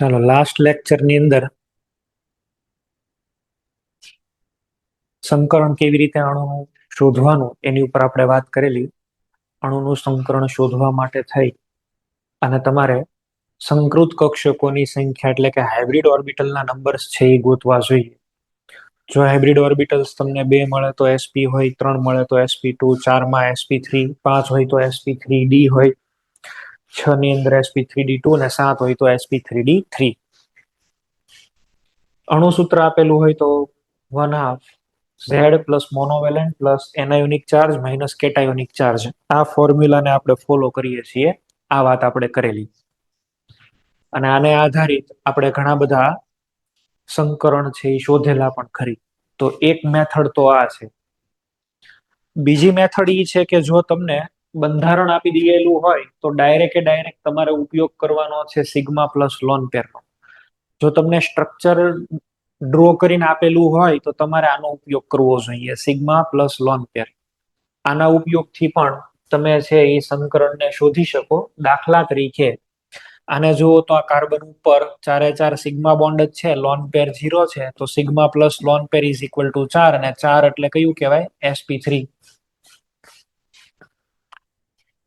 ચાલો લાસ્ટ લેક્ચરની અંદર સંકરણ કેવી રીતે અણુનું શોધવાનું એની ઉપર આપણે વાત કરેલી. અણુનું સંકરણ શોધવા માટે થઈ અને તમારે સંકૃત કક્ષકોની સંખ્યા એટલે કે હાઇબ્રિડ ઓર્બિટલના નંબર્સ છે એ ગોતવા જોઈએ. જો હાઇબ્રિડ ઓર્બિટલ્સ તમને 2 મળે તો sp હોય, 3 મળે તો sp2, 4 માં sp3, 5 હોય તો sp3d હોય, 6 ની અંદર sp3d2 અને 7 હોય તો sp3d3. અણુસૂત્ર આપેલું હોય તો 1/2 Z plus monovalent plus anionic charge minus cationic charge. આ ફોર્મ્યુલાને આપણે ફોલો કરીએ છીએ. આ વાત આપણે કરેલી અને આને આધારિત આપણે ઘણા બધા સંકરણ છે એ શોધેલા પણ ખરી. તો એક મેથડ તો આ છે. બીજી મેથડ એ છે કે જો તમને બંધારણ આપી દીધેલું હોય તો ડાયરેક્ટ તમારે ઉપયોગ કરવાનો છે સિગ્મા પ્લસ લોન પેરનો. જો તમને સ્ટ્રક્ચર ડ્રો કરીને આપેલું હોય તો તમારે આનો ઉપયોગ કરવો જોઈએ, સિગ્મા પ્લસ લોન પેર. આના ઉપયોગથી પણ તમે છે એ સંકરણને શોધી શકો. દાખલા તરીકે આને જુઓ તો આ કાર્બન ઉપર 4 સિગ્મા બોન્ડ જ છે, લોન પેર 0 છે, તો sigma plus lone pair is equal two 4 અને 4 એટલે કયું કહેવાય? sp3.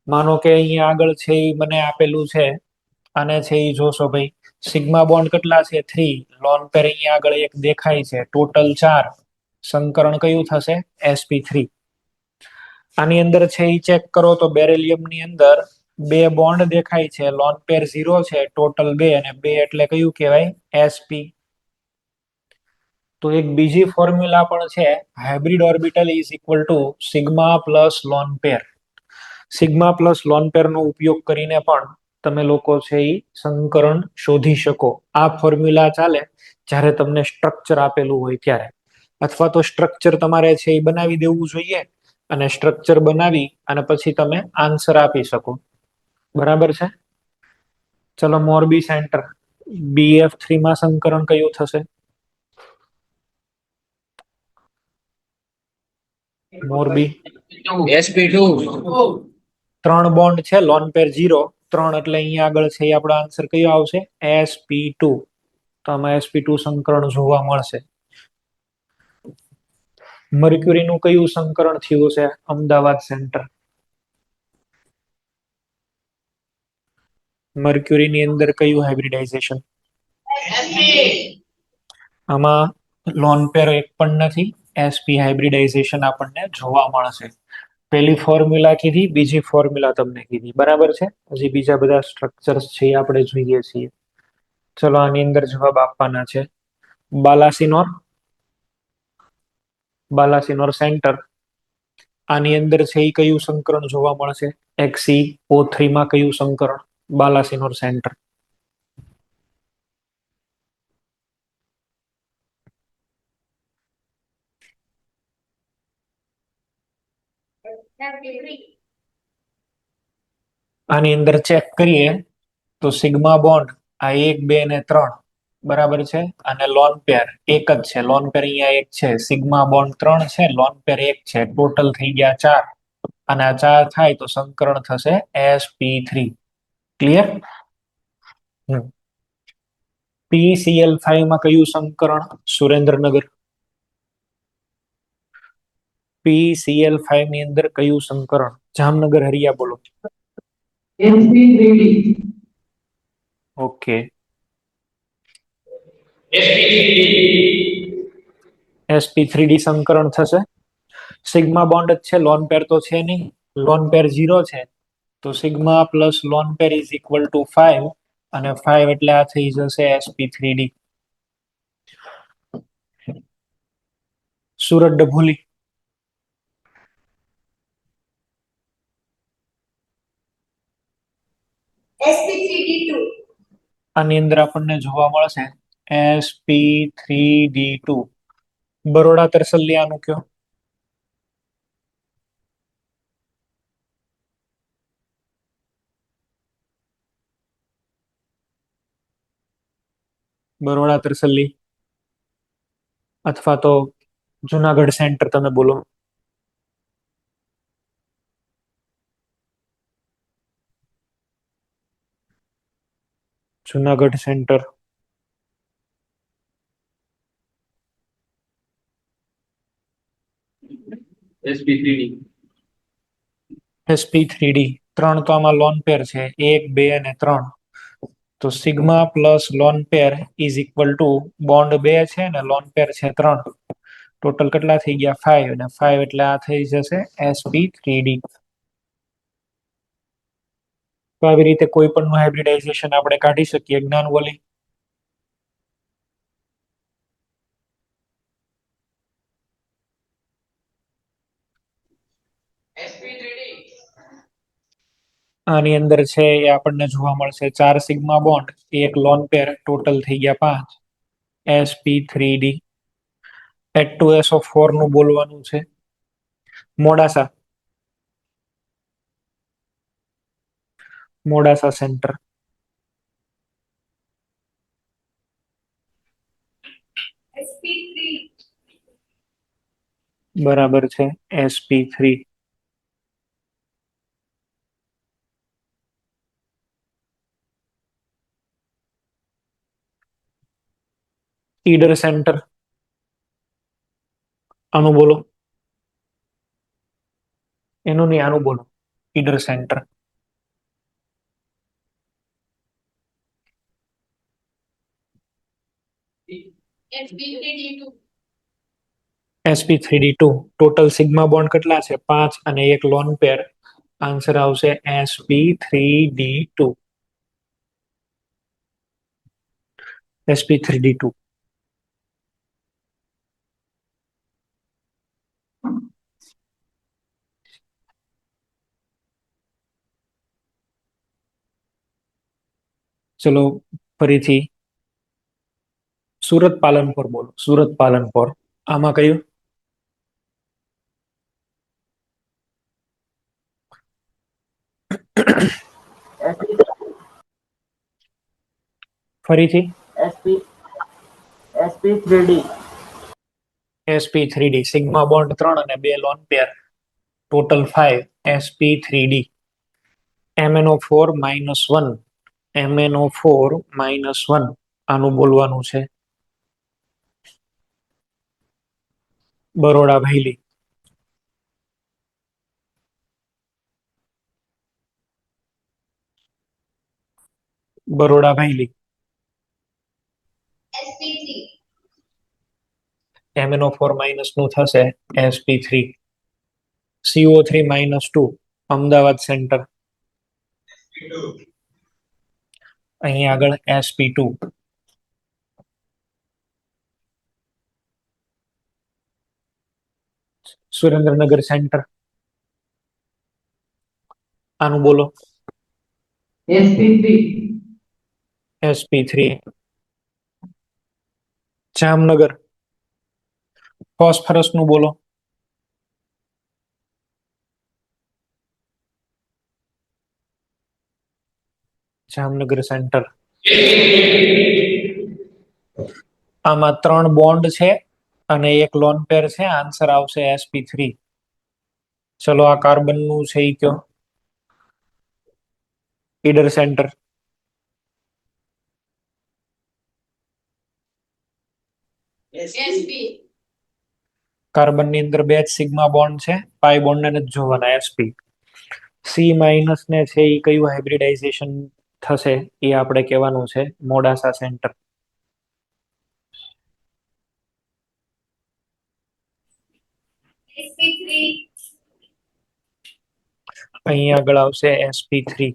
માનો કે અહીંયા આગળ છે એ મને આપેલું છે, આને છે એ જોશો ભાઈ, સિગ્મા બોન્ડ કેટલા છે? 3, લોન પેર અહીંયા આગળ એક દેખાય છે, ટોટલ 4. સંકરણ કયું થશે? sp3. આની અંદર છે એ ચેક કરો તો બેરેલિયમ ની અંદર 2 બોન્ડ દેખાય છે, લોન પેર 0 છે, ટોટલ 2 અને 2 એટલે કયું કહેવાય? sp. તો એક બીજી ફોર્મ્યુલા પણ છે, hybrid orbital is equal to sigma plus lone pair. Sigma plus lone pair નો ઉપયોગ કરીને પણ તમે લોકો છે એ સંકરણ શોધી શકો. આ ફોર્મ્યુલા ચાલે જ્યારે તમને સ્ટ્રક્ચર આપેલું હોય ત્યારે, અથવા તો સ્ટ્રક્ચર તમારે છે એ બનાવી દેવું જોઈએ અને સ્ટ્રક્ચર બનાવી અને પછી તમે આન્સર આપી શકો. બરાબર છે? ચલો મોરબી સેન્ટર BF3 માં સંકરણ કયું થશે? મોરબી sp2. 3 બોન્ડ છે, લોન પેર 0, 3 એટલે અહીંયા આગળ છે એ આપણો આન્સર કયો આવશે? sp2. તો આમાં sp2 સંકરણ જોવા મળશે. મર્ક્યુરીનું કયું સંકરણ થયું છે? અમદાવાદ સેન્ટર. મર્ક્યુરીની અંદર કયું હાઇબ્રિડાઇઝેશન? આમાં લોન પેર એક પણ નથી, sp હાઇબ્રિડાઇઝેશન આપણને જોવા મળશે. પહેલી ફોર્મ્યુલા કીધી, બીજી ફોર્મ્યુલા તમને કીધી. બરાબર છે? હજી બીજા બધા સ્ટ્રક્ચર્સ છે એ આપણે જોઈએ છીએ. ચલો આની અંદર જવાબ આપવાના છે. બાલાસિનોર સેન્ટર. આની અંદર છે એ કયું સંકરણ જોવા મળશે? XeO3 માં કયું સંકરણ? બાલાસિનોર સેન્ટર. આની અંદર ચેક કરીએ તો સિગ્મા બોન્ડ આ 1, 2 ને 3 બરાબર છે, અને લોન પેર એક જ છે. લોન પેર અહીંયા એક છે, સિગ્મા બોન્ડ 3 છે, લોન પેર 1 છે, ટોટલ થઈ ગયા 4. અને આ 4 થાય તો સંકરણ થશે sp3. ક્લિયર? PCl5 માં કયું સંકરણ? સુરેન્દ્રનગર. PCl5 ની અંદર કયું સંકરણ? જામનગર. હરિયા બોલો. sp3d. Okay, sp3d. sp3d સંકરણ થશે. સિગ્મા બોન્ડ જ છે, લોન પેર તો છે નહીં. લોન પેર 0 છે, તો sigma plus lone pair is equal two 5 અને 5 એટલે આ થઈ જશે sp3d. સુરત ડભોલી. sp3d2. આની અંદર આપણને જોવા મળશે sp3d2. બરોડા તરસલિયા આનું કયો? બરોડા તરસલી અથવા તો જુનાગઢ સેન્ટર તમે બોલો. જુનાગઢ સેન્ટર. sp3d sp3d 3 તો આમાં લોન પેર છે, 1 2 અને 3. તો sigma plus lone pair is equal two bond 2 છે ને લોન પેર છે 3. ટોટલ કેટલા થઈ ગયા? 5, અને 5 એટલે આ થઈ જશે sp3d. તો આવી રીતે કોઈ પણ હાઇબ્રિડાઇઝેશન આપણે કાઢી શકીએ જ્ઞાનવલી. આની અંદર છે એ આપણને જોવા મળશે 4 સિગ્મા બોન્ડ, એક લોન પેર, ટોટલ થઈ ગયા 5 sp3d. H2SO4 નું બોલવાનું છે મોડાસા, મોડાસા સેન્ટર. sp3 બરાબર છે sp3. ઈડર સેન્ટર, આનું બોલો. એનું નહીં, આનું બોલો. Idar centre. sp3d2 sp3d2 total sigma bond કેટલા છે? 5 અને એક લોન પેર. આન્સર આવશે sp3d2. sp3d2. ચલો ફરીથી સુરત પાલનપુર બોલો. સુરત પાલનપુર આમાં કયું? ફરીથી SP3D sp3d સિગ્મા બોન્ડ 3 અને 2 lone pair, total 5 sp3d. MnO4 -1, MnO4 - 1 આનું બોલવાનું છે બરોડા ભાઈલી. બરોડા ભાઈલી. sp3 MnO4 નું થશે sp3. CO3 - 2 Ahmedabad centre. અહીં આગળ sp2. સુરેન્દ્રનગર સેન્ટર, આનું બોલો. SP3 sp3. જામનગર ફોસ્ફરસ નું બોલો. જામનગર સેન્ટર. આમાં 3 બોન્ડ છે અને એક લોન પેર છે. આન્સર આવશે sp3. ચલો આ કાર્બન નું છે ઈ કયો? ઈડર સેન્ટર. sp કાર્બન ની અંદર 2 જ સિગ્મા બોન્ડ છે, પાઈ બોન્ડ ને નથી જોવાના. sp. C- ને છે એ કયું હાઇબ્રિડાઇઝેશન થશે એ આપણે કહેવાનું છે મોડાસા સેન્ટર. sp3 અહીં આગળ આવશે sp3.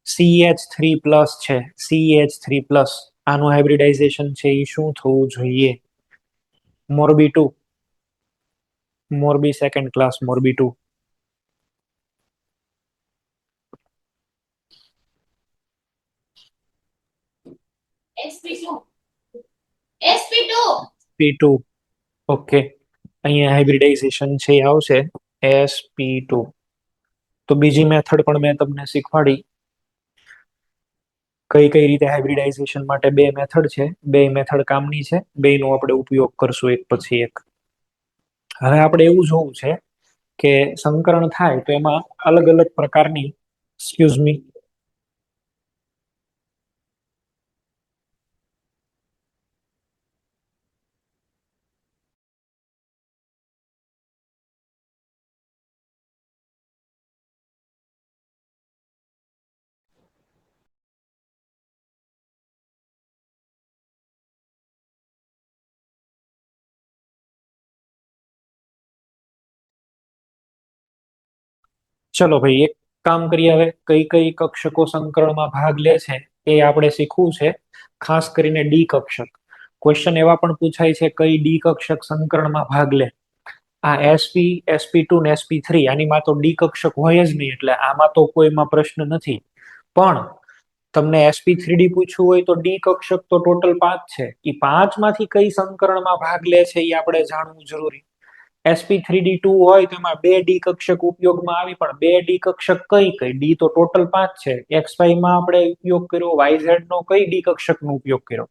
CH3 પ્લસ છે, CH3 પ્લસ. આનું હાઇબ્રિડાઇઝેશન છે એ શું થવું જોઈએ? Morbi 2, Morbi second class, Morbi 2. sp2 sp2 P2. Okay, અહીંયા હાઇબ્રિડાઇઝેશન છે એ આવશે sp2. તો બીજી મેથડ પણ મેં તમને શીખવાડી. કઈ કઈ રીતે હાઇબ્રિડાઇઝેશન માટે 2 મેથડ છે, 2 મેથડ કામની છે, બેનો આપણે ઉપયોગ કરશું એક પછી એક. હવે આપણે એવું જોવું છે કે સંકરણ થાય તો એમાં અલગ અલગ પ્રકારની, એક્સક્યુઝ મી, ચલો ભાઈ, એક કામ કરીએ. હવે કઈ કઈ કક્ષકો સંકરણમાં ભાગ લે છે એ આપણે શીખવું છે. ખાસ કરીને ડી કક્ષક. ક્વેશ્ચન એવા પણ પૂછાય છે, કઈ ડી કક્ષક સંકરણમાં ભાગ લે. આ sp2 ને sp3 આનીમાં તો ડી કક્ષક હોય જ નહીં, એટલે આમાં તો કોઈમાં પ્રશ્ન નથી. પણ તમને sp3d પૂછવું હોય તો ડી કક્ષક તો ટોટલ 5 છે. એ 5 માંથી કઈ સંકરણમાં ભાગ લે છે એ આપણે જાણવું જરૂરી. sp3d2 હોય તો એમાં 2 ડી કક્ષક ઉપયોગમાં આવી, પણ 2 ડી કક્ષક કઈ કઈ? ડી તો ટોટલ 5 છે. xy માં આપણે ઉપયોગ કર્યો, yz નો કઈ ડી કક્ષક નો ઉપયોગ કર્યો?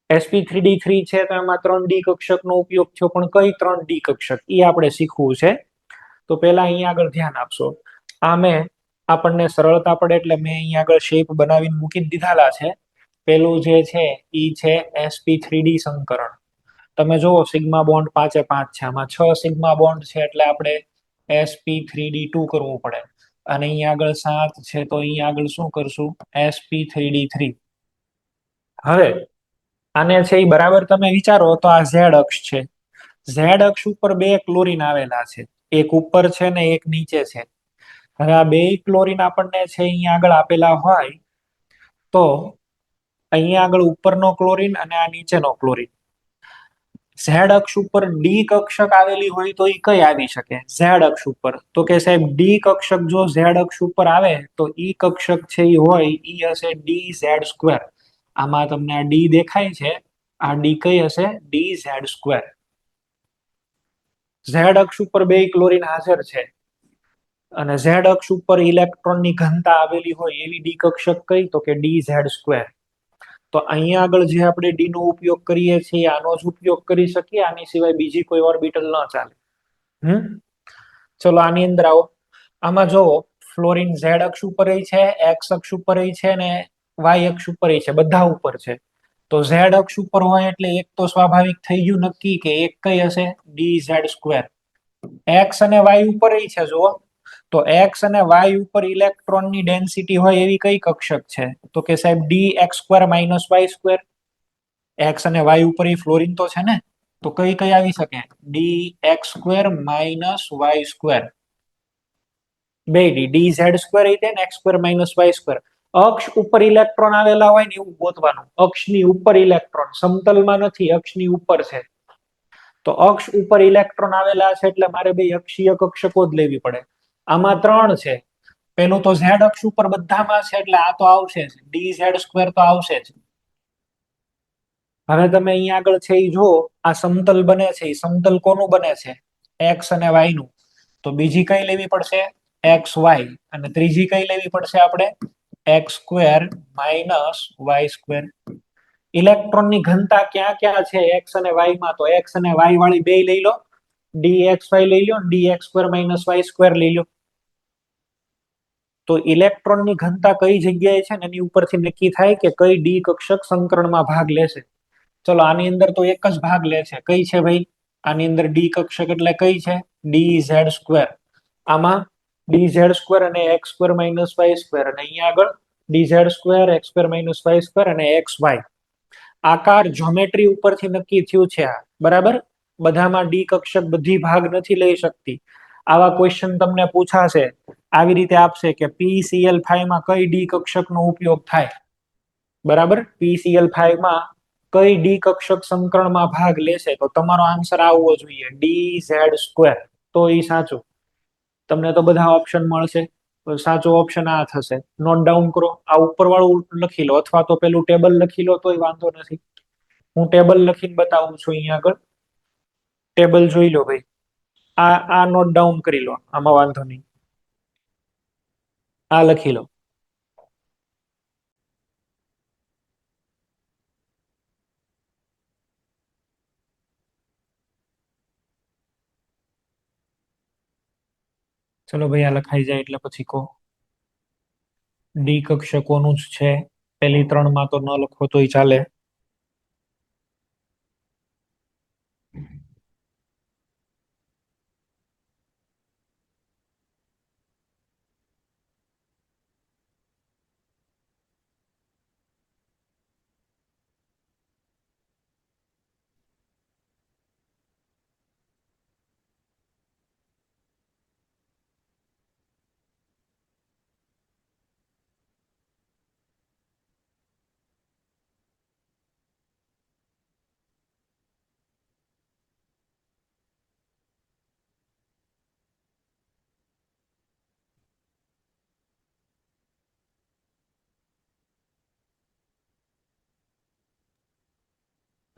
sp3d3 છે તો એમાં 3 ડી કક્ષક નો ઉપયોગ થયો, પણ કઈ 3 ડી કક્ષક એ આપણે શીખવું છે. તો પેલા અહીંયા આગળ ધ્યાન આપશો. આ મેં આપણને સરળતા પડે એટલે મેં અહીંયા આગળ શેપ બનાવીને મૂકી દીધાલા છે. પેલું જે છે ઈ છે sp3d સંકરણ. તમે જુઓ સિગ્મા બોન્ડ 5 એ 5 છે, આમાં 6 સિગ્મા બોન્ડ છે, એટલે આપણે sp3d2 કરવું પડે. અને અહીંયા આગળ 7 છે તો અહીંયા આગળ શું કરશું? sp3d3. હવે આને છે એ બરાબર તમે વિચારો તો આ ઝેડ અક્ષ છે. ઝેડ અક્ષ ઉપર 2 ક્લોરીન આવેલા છે, એક ઉપર છે ને એક નીચે છે. હવે આ 2 ક્લોરીન આપણને છે અહીંયા આગળ આપેલા હોય તો અહીંયા આગળ ઉપરનો ક્લોરીન અને આ નીચેનો ક્લોરીન. ઝેડ અક્ષ ઉપર ડી કક્ષક આવેલી હોય તો એ કઈ આવી શકે ઝેડ અક્ષ ઉપર? તો કે સાહેબ ડી કક્ષક જો ઝેડ અક્ષ ઉપર આવે તો ઈ કક્ષક છે એ હોય ઈ હશે ડી ઝેડ સ્ક્વેર. આમાં તમને આ ડી દેખાય છે, આ ડી કઈ હશે? D z square. ઝેડ અક્ષ ઉપર 2 ક્લોરીન હાજર છે અને ઝેડ અક્ષ ઉપર ઇલેક્ટ્રોનની ઘનતા આવેલી હોય એવી ડી કક્ષક કઈ? તો કે ડી ઝેડ સ્ક્વેર. તો અહીંયા આગળ જે આપણે ડી નો ઉપયોગ કરીએ છીએ આનો જ ઉપયોગ કરી શકીએ, આની સિવાય બીજી કોઈ ઓર્બિટલ ન ચાલે. ચલો આની અંદર આવો. આમાં જોવો, ફ્લોરિન ઝેડ અક્ષ ઉપર છે, એક્સ અક્ષ ઉપર છે ને વાય અક્ષ ઉપર છે, બધા ઉપર છે. તો ઝેડ અક્ષ ઉપર હોય એટલે એક તો સ્વાભાવિક થઈ ગયું નક્કી કે એક કઈ હશે? D z square. એક્સ અને વાય ઉપર છે જુઓ, તો એક્સ અને વાય ઉપર ઇલેક્ટ્રોનની ડેન્સિટી હોય એવી કઈ કક્ષક છે? તો કે સાહેબ d x square minus y square. X અને વાય ઉપર ફ્લોરિન તો છે ને, તો કઈ કઈ આવી શકે? D x square minus y square. બે ડી ઝેડ સ્ક્વેર ને x square minus y square. અક્ષ ઉપર ઇલેક્ટ્રોન આવેલા હોય ને એવું ગોતવાનું. અક્ષની ઉપર ઇલેક્ટ્રોન, સમતલમાં નથી, અક્ષની ઉપર છે. તો અક્ષ ઉપર ઇલેક્ટ્રોન આવેલા છે એટલે મારે બે અક્ષીય કક્ષકો જ લેવી પડે. આમાં 3 છે. પેલું તો ઝેડ અક્ષ ઉપર બધામાં છે એટલે આ તો આવશે જ, ડી ઝેડ સ્ક્વેર તો આવશે જ. હવે તમે અહીંયા આગળ છે એ જો આ સમતલ બને છે, એ સમતલ કોનું બને છે? એક્સ અને વાય નું. તો બીજી કઈ લેવી પડશે? X y. અને ત્રીજી કઈ લેવી પડશે આપણે? X square minus y square. ઇલેક્ટ્રોનની ઘનતા ક્યાં ક્યાં છે એક્સ અને વાય માં? તો એક્સ અને વાય વાળી બે લઈ લો, ડી એક્સ વાય લઈ લો, d x square minus y square લઈ લો. તો ઇલેક્ટ્રોનની ઘનતા કઈ જગ્યાએ છે ને એની ઉપરથી નક્કી થાય કે કઈ ડી કક્ષક સંકરણમાં ભાગ લેશે. ચલો આની અંદર તો એક જ ભાગ લે છે, કઈ છે ભાઈ? આની અંદર ડી કક્ષક એટલે કઈ છે? D z square. આમાં ડી ઝેડ સ્ક્વેર અને x square minus y square, અને અહીંયા આગળ d z square x square minus y square અને એક્સ વાય. આકાર જ્યોમેટ્રી ઉપરથી નક્કી થયું છે આ, બરાબર? બધામાં ડી કક્ષક બધી ભાગ નથી લઈ શકતી. આવા ક્વેશ્ચન તમને પૂછાશે, આવી રીતે આપશે કે PCl5 માં કઈ ડી કક્ષક નો ઉપયોગ થાય? બરાબર, PCl5 માં કઈ ડી કક્ષક સંકરણમાં ભાગ લેશે? તો તમારો આન્સર આવવો જોઈએ ડી ઝેડ સ્ક્વેર. તો એ સાચું. તમને તો બધા ઓપ્શન મળશે, સાચો ઓપ્શન આ થશે. નોટ ડાઉન કરો, આ ઉપર વાળું લખી લો, અથવા તો પેલું ટેબલ લખી લો તોય વાંધો નથી. હું ટેબલ લખીને બતાવું છું અહીંયા આગળ. ટેબલ જોઈ લો ભાઈ, આ નોટ ડાઉન કરી લો, આમાં વાંધો નહીં. આ લખી લો. ચલો ભાઈ, આ લખાઈ જાય એટલે પછી કહો. ડી કક્ષકોનું જ છે, પેલી 3 માં તો ન લખો તોય ચાલે.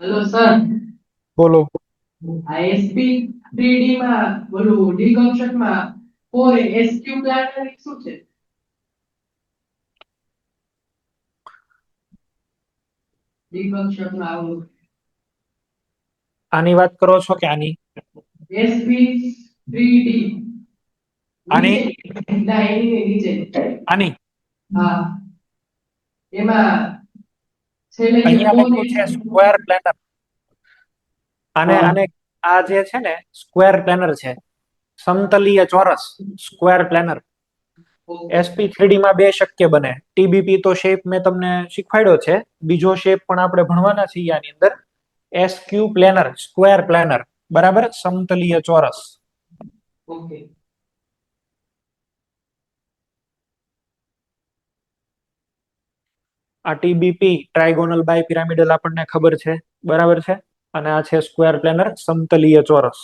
હેલો સર, બોલો. આ એસપી 3D માં બોલું ડી કન્સ્ટ્રક્ટમાં 4 એસક્યુ પ્લાનર શું છે? ડી કન્સ્ટ્રક્ટમાં આવું આની વાત કરો છો કે આની? એસપી 3D આની? નીચે ના એની નીચે આની? હા એમાં છેલ્લે જે અહીંયા 4 લખ્યું છે સ્ક્વેર પ્લેનર. આને હા આને આ જે છે ને સ્ક્વેર પ્લેનર છે, સમતલીય ચોરસ સ્ક્વેર પ્લેનર. ઓકે SP3D માં બે શક્ય બને. TBP તો શેપ મેં તમને શીખવાડ્યો છે, બીજો શેપ પણ આપણે ભણવાના છીએ આની અંદર. SQ પ્લેનર, સ્ક્વેર પ્લેનર, બરાબર, સમતલીય ચોરસ. ઓકે આ TBP ટ્રાયગોનલ બાય પિરામિડલ આપણને ખબર છે, બરાબર છે. અને આ છે સ્ક્વેર પ્લેનર, સમતલીય ચોરસ.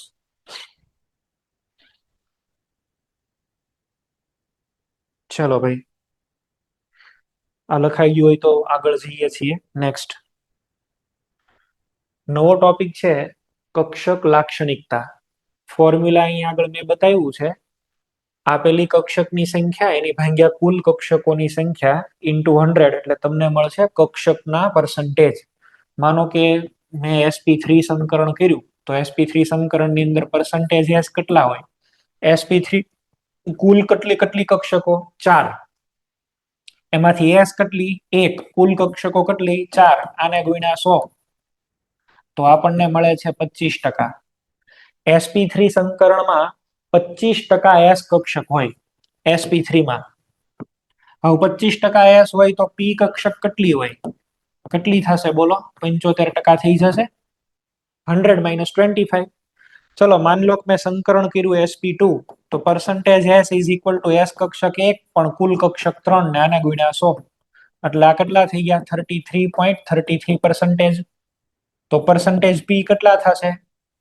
ચલો ભાઈ, આ લખાઈ ગયું હોય તો આગળ જઈએ છીએ. નેક્સ્ટ નવો ટોપિક છે કક્ષક લાક્ષણિકતા. ફોર્મ્યુલા અહીં આગળ મેં બતાવ્યું છે. આપેલી કક્ષકની સંખ્યા એની ભાગ્યા કુલ કક્ષકોની સંખ્યા ઇન્ટુ 100 એટલે તમને મળશે કક્ષકના પર્સન્ટેજ. માનો કે મેં SP3 સંકરણ કર્યું તો SP3 સંકરણની અંદર પર્સન્ટેજ એસ કેટલા હોય? SP3 કુલ કેટલી કેટલી કક્ષકો? 4. એમાંથી એસ કેટલી? 1. કુલ કક્ષકો કેટલી? 4. આને ગુણ્યા 100 તો આપણને મળે છે 25%. SP3 સંકરણમાં 25% એસ કક્ષક હોય. SP3 માં હવે 25% એસ હોય તો પી કક્ષક કેટલી હોય? કેટલી થશે બોલો? 75% થઈ જશે. 100 માઇનસ 25. ચલો માન લો કે મેં સંકરણ કર્યું SP2 તો percentage S is equal two S કક્ષક 1 પણ કુલ કક્ષક 3 ને આને ગુણ્યા 100 એટલે આ કેટલા થઈ ગયા? 33.33%. તો પર્સન્ટેજ પી કેટલા થશે?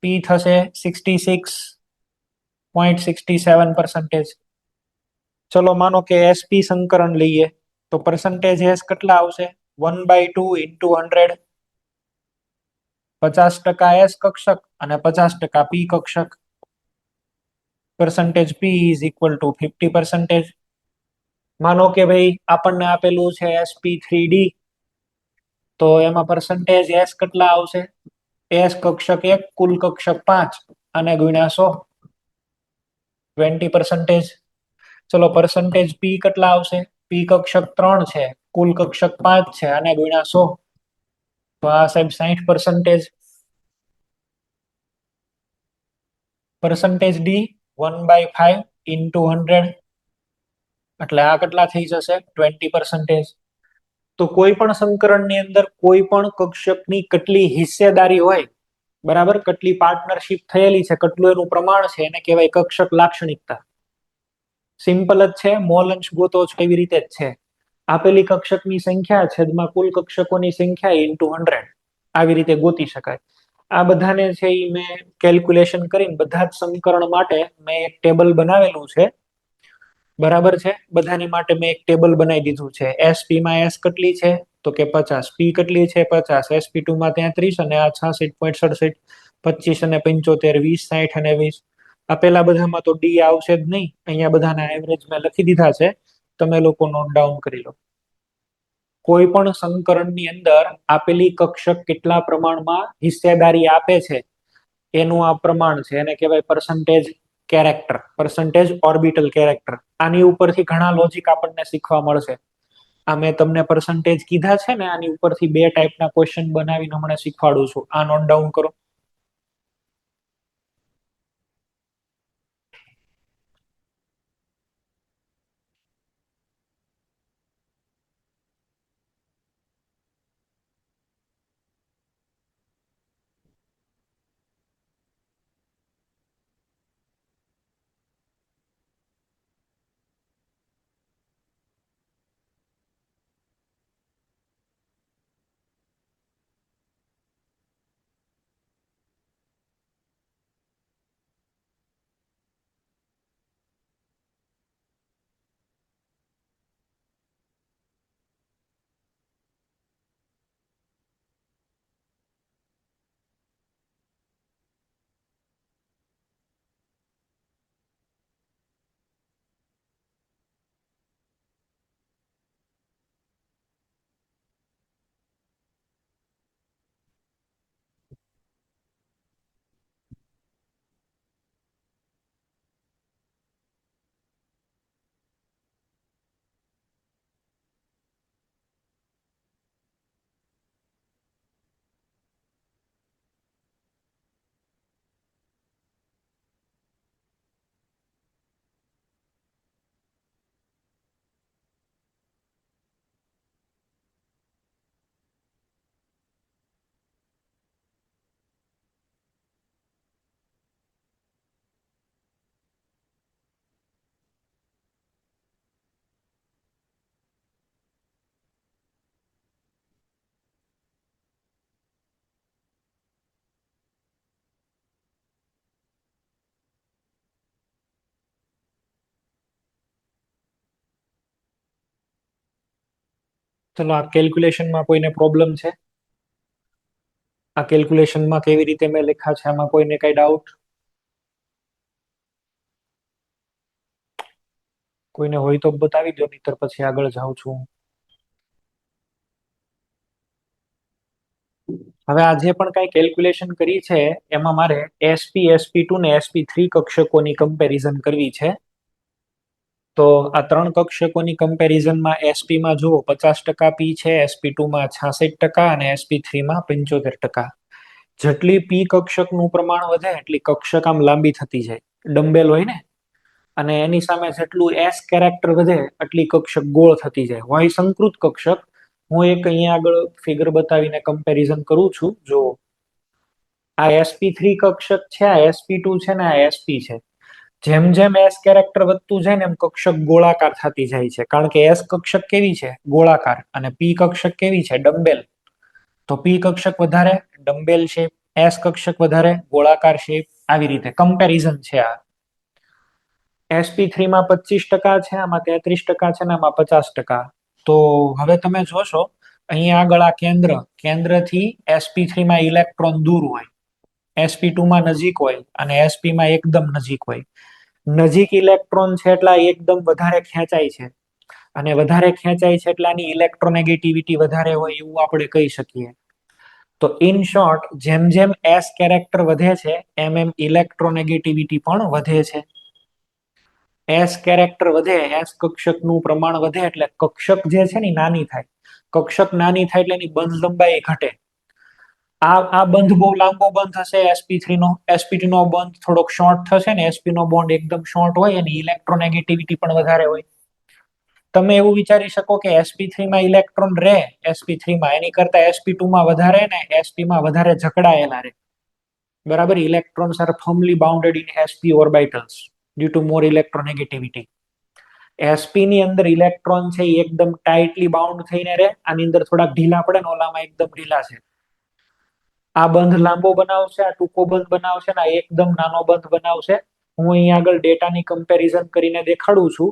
પી થશે 66.67%. ચલો માનો કે SP સંકરણ લઈએ તો પર્સન્ટેજ એસ કેટલા આવશે? 1/2 ઇન્ટુ 100. 50% એસ કક્ષક અને 50% પી કક્ષક. percentage p is equal to 50%. માનો કે ભાઈ આપણને આપેલું છે SP3D તો એમાં પર્સન્ટેજ એસ કેટલા આવશે? એસ કક્ષક 1 કુલ કક્ષક 5 અને ગુણ્યા 100 20%. ચલો પર્સન્ટેજ પી કેટલા આવશે? પી કક્ષક 3 છે, કુલ કક્ષક 5 છે અને ગુણ્યા 100 તો આ સાહેબ 60%. percentage d 1/5 ઇન્ટુ 100 એટલે આ કેટલા થઈ જશે? 20%. તો કોઈ પણ સંકરણની અંદર કોઈ પણ કક્ષકની કેટલી હિસ્સેદારી હોય, બરાબર, કેટલી પાર્ટનરશિપ થયેલી છે, કેટલું એનું પ્રમાણ છે, એને કહેવાય કક્ષક લાક્ષણિકતા. સિમ્પલ જ છે, મોલ અંશ ગોતો છો એવી રીતે જ છે. આપેલી કક્ષકની સંખ્યા છેદમાં કુલ કક્ષકોની સંખ્યા ઇન્ટુ 100 આવી રીતે ગોતી શકાય. આ બધાને છે એ મેં કેલ્ક્યુલેશન કરીને બધા જ સંકરણ માટે મેં એક ટેબલ બનાવેલું છે, બરાબર છે. બધાની માટે મેં એક ટેબલ બનાવી દીધું છે. SP માં એસ કેટલી છે? તો કે 50. પી કેટલી છે? 50. SP2 માં 33 અને આ 66.67. 25 અને 75, 20, 60 અને 20. આ પેલા બધામાં તો ડી આવશે જ નહીં. અહીંયા બધાના એવરેજ મેં લખી દીધા છે, તમે લોકો નોટ ડાઉન કરી લો. કોઈ પણ સંકરણની અંદર આપેલી કક્ષક કેટલા પ્રમાણમાં હિસ્સેદારી આપે છે એનું આ પ્રમાણ છે, એને કહેવાય percentage character, percentage orbital character. આની ઉપરથી ઘણા લોજિક આપણને શીખવા મળશે. આ મેં તમને પર્સન્ટેજ કીધા છે ને, આની ઉપરથી બે ટાઈપના ક્વેશ્ચન બનાવીને હમણાં શીખવાડું છું. આ નોટ ડાઉન કરો. ચલો આ કેલ્ક્યુલેશનમાં કોઈને પ્રોબ્લેમ છે? આ કેલ્ક્યુલેશનમાં કેવી રીતે મેં લખ્યા છે આમાં કોઈને કઈ ડાઉટ? કોઈને હોય તો બતાવી દો, નહીતર પછી આગળ જાઉં છું. હવે આ જે પણ કઈ કેલ્ક્યુલેશન કરી છે એમાં મારે એસપી SP2 ને SP3 કક્ષકોની કમ્પેરિઝન કરવી છે. તો આ ત્રણ કક્ષકોની કમ્પેરિઝનમાં SP માં જુઓ 50% પી છે, SP2 માં 66% અને SP3 માં 75%. જેટલી પી કક્ષકનું પ્રમાણ વધે એટલી કક્ષક આમ લાંબી થતી જાય, ડમ્બેલ હોય ને, અને એની સામે જેટલું એસ કેરેક્ટર વધે એટલી કક્ષક ગોળ થતી જાય, હોય સંકૃત કક્ષક. હું એક અહીંયા આગળ ફિગર બતાવીને કમ્પેરિઝન કરું છું. જો આ SP3 કક્ષક છે, આ SP2 છે ને આ SP છે. જેમ જેમ એસ કેરેક્ટર વધતું જાય ને એમ કક્ષક ગોળાકાર થતી જાય છે, કારણ કે એસ કક્ષક કેવી છે? ગોળાકાર. અને પી કક્ષક કેવી છે? ડમ્બેલ. તો પી કક્ષક વધારે ડમ્બેલ શેપ, એસ કક્ષક વધારે ગોળાકાર શેપ. આવી રીતે કમ્પેરિઝન છે આ. SP3 માં 25% છે, આમાં 33% છે ને આમાં 50%. તો હવે તમે જોશો અહીંયા આગળ આ કેન્દ્રથી SP3 માં ઇલેક્ટ્રોન દૂર હોય, SP2 માં નજીક હોય અને SP માં એકદમ નજીક હોય. નજીક ઇલેક્ટ્રોન છે એટલે એકદમ વધારે ખેંચાય છે, અને વધારે ખેંચાય છે એટલે આની ઇલેક્ટ્રોનેગેટિવિટી વધારે હોય એવું આપણે કહી શકીએ. તો ઇન શોર્ટ, જેમ જેમ એસ કેરેક્ટર વધે છે એમ એમ ઇલેક્ટ્રોનેગેટિવિટી પણ વધે છે. એસ કેરેક્ટર વધે, એસ કક્ષકનું પ્રમાણ વધે એટલે કક્ષક જે છે ને નાની થાય. કક્ષક નાની થાય એટલે એની બંધ લંબાઈ ઘટે. આ બંધ બહુ લાંબો બંધ હશે SP3 નો, SP2 નો બંધ થોડોક શોર્ટ થશે ને SP નો બોન્ડ એકદમ શોર્ટ હોય અને ઇલેક્ટ્રોનેગેટિવિટી પણ વધારે હોય. તમે એવું વિચારી શકો કે SP3 માં ઇલેક્ટ્રોન રહે, SP3 માં એની કરતા SP2 માં વધારે ને SP માં વધારે જકડાયેલા રહે. બરાબર, electrons are firmly bounded in SP orbitals due to more electronegativity. SP ની અંદર ઇલેક્ટ્રોન છે એ એકદમ ટાઇટલી બાઉન્ડ થઈને રહે, આની અંદર થોડાક ઢીલા પડે ને ઓલામાં એકદમ ઢીલા છે. આ બંધ લાંબો બનાવશે, આ ટૂંકો બંધ બનાવશે ને આ એકદમ નાનો બંધ બનાવશે. હું અહીંયા આગળ ડેટાની કમ્પેરિઝન કરીને દેખાડું છું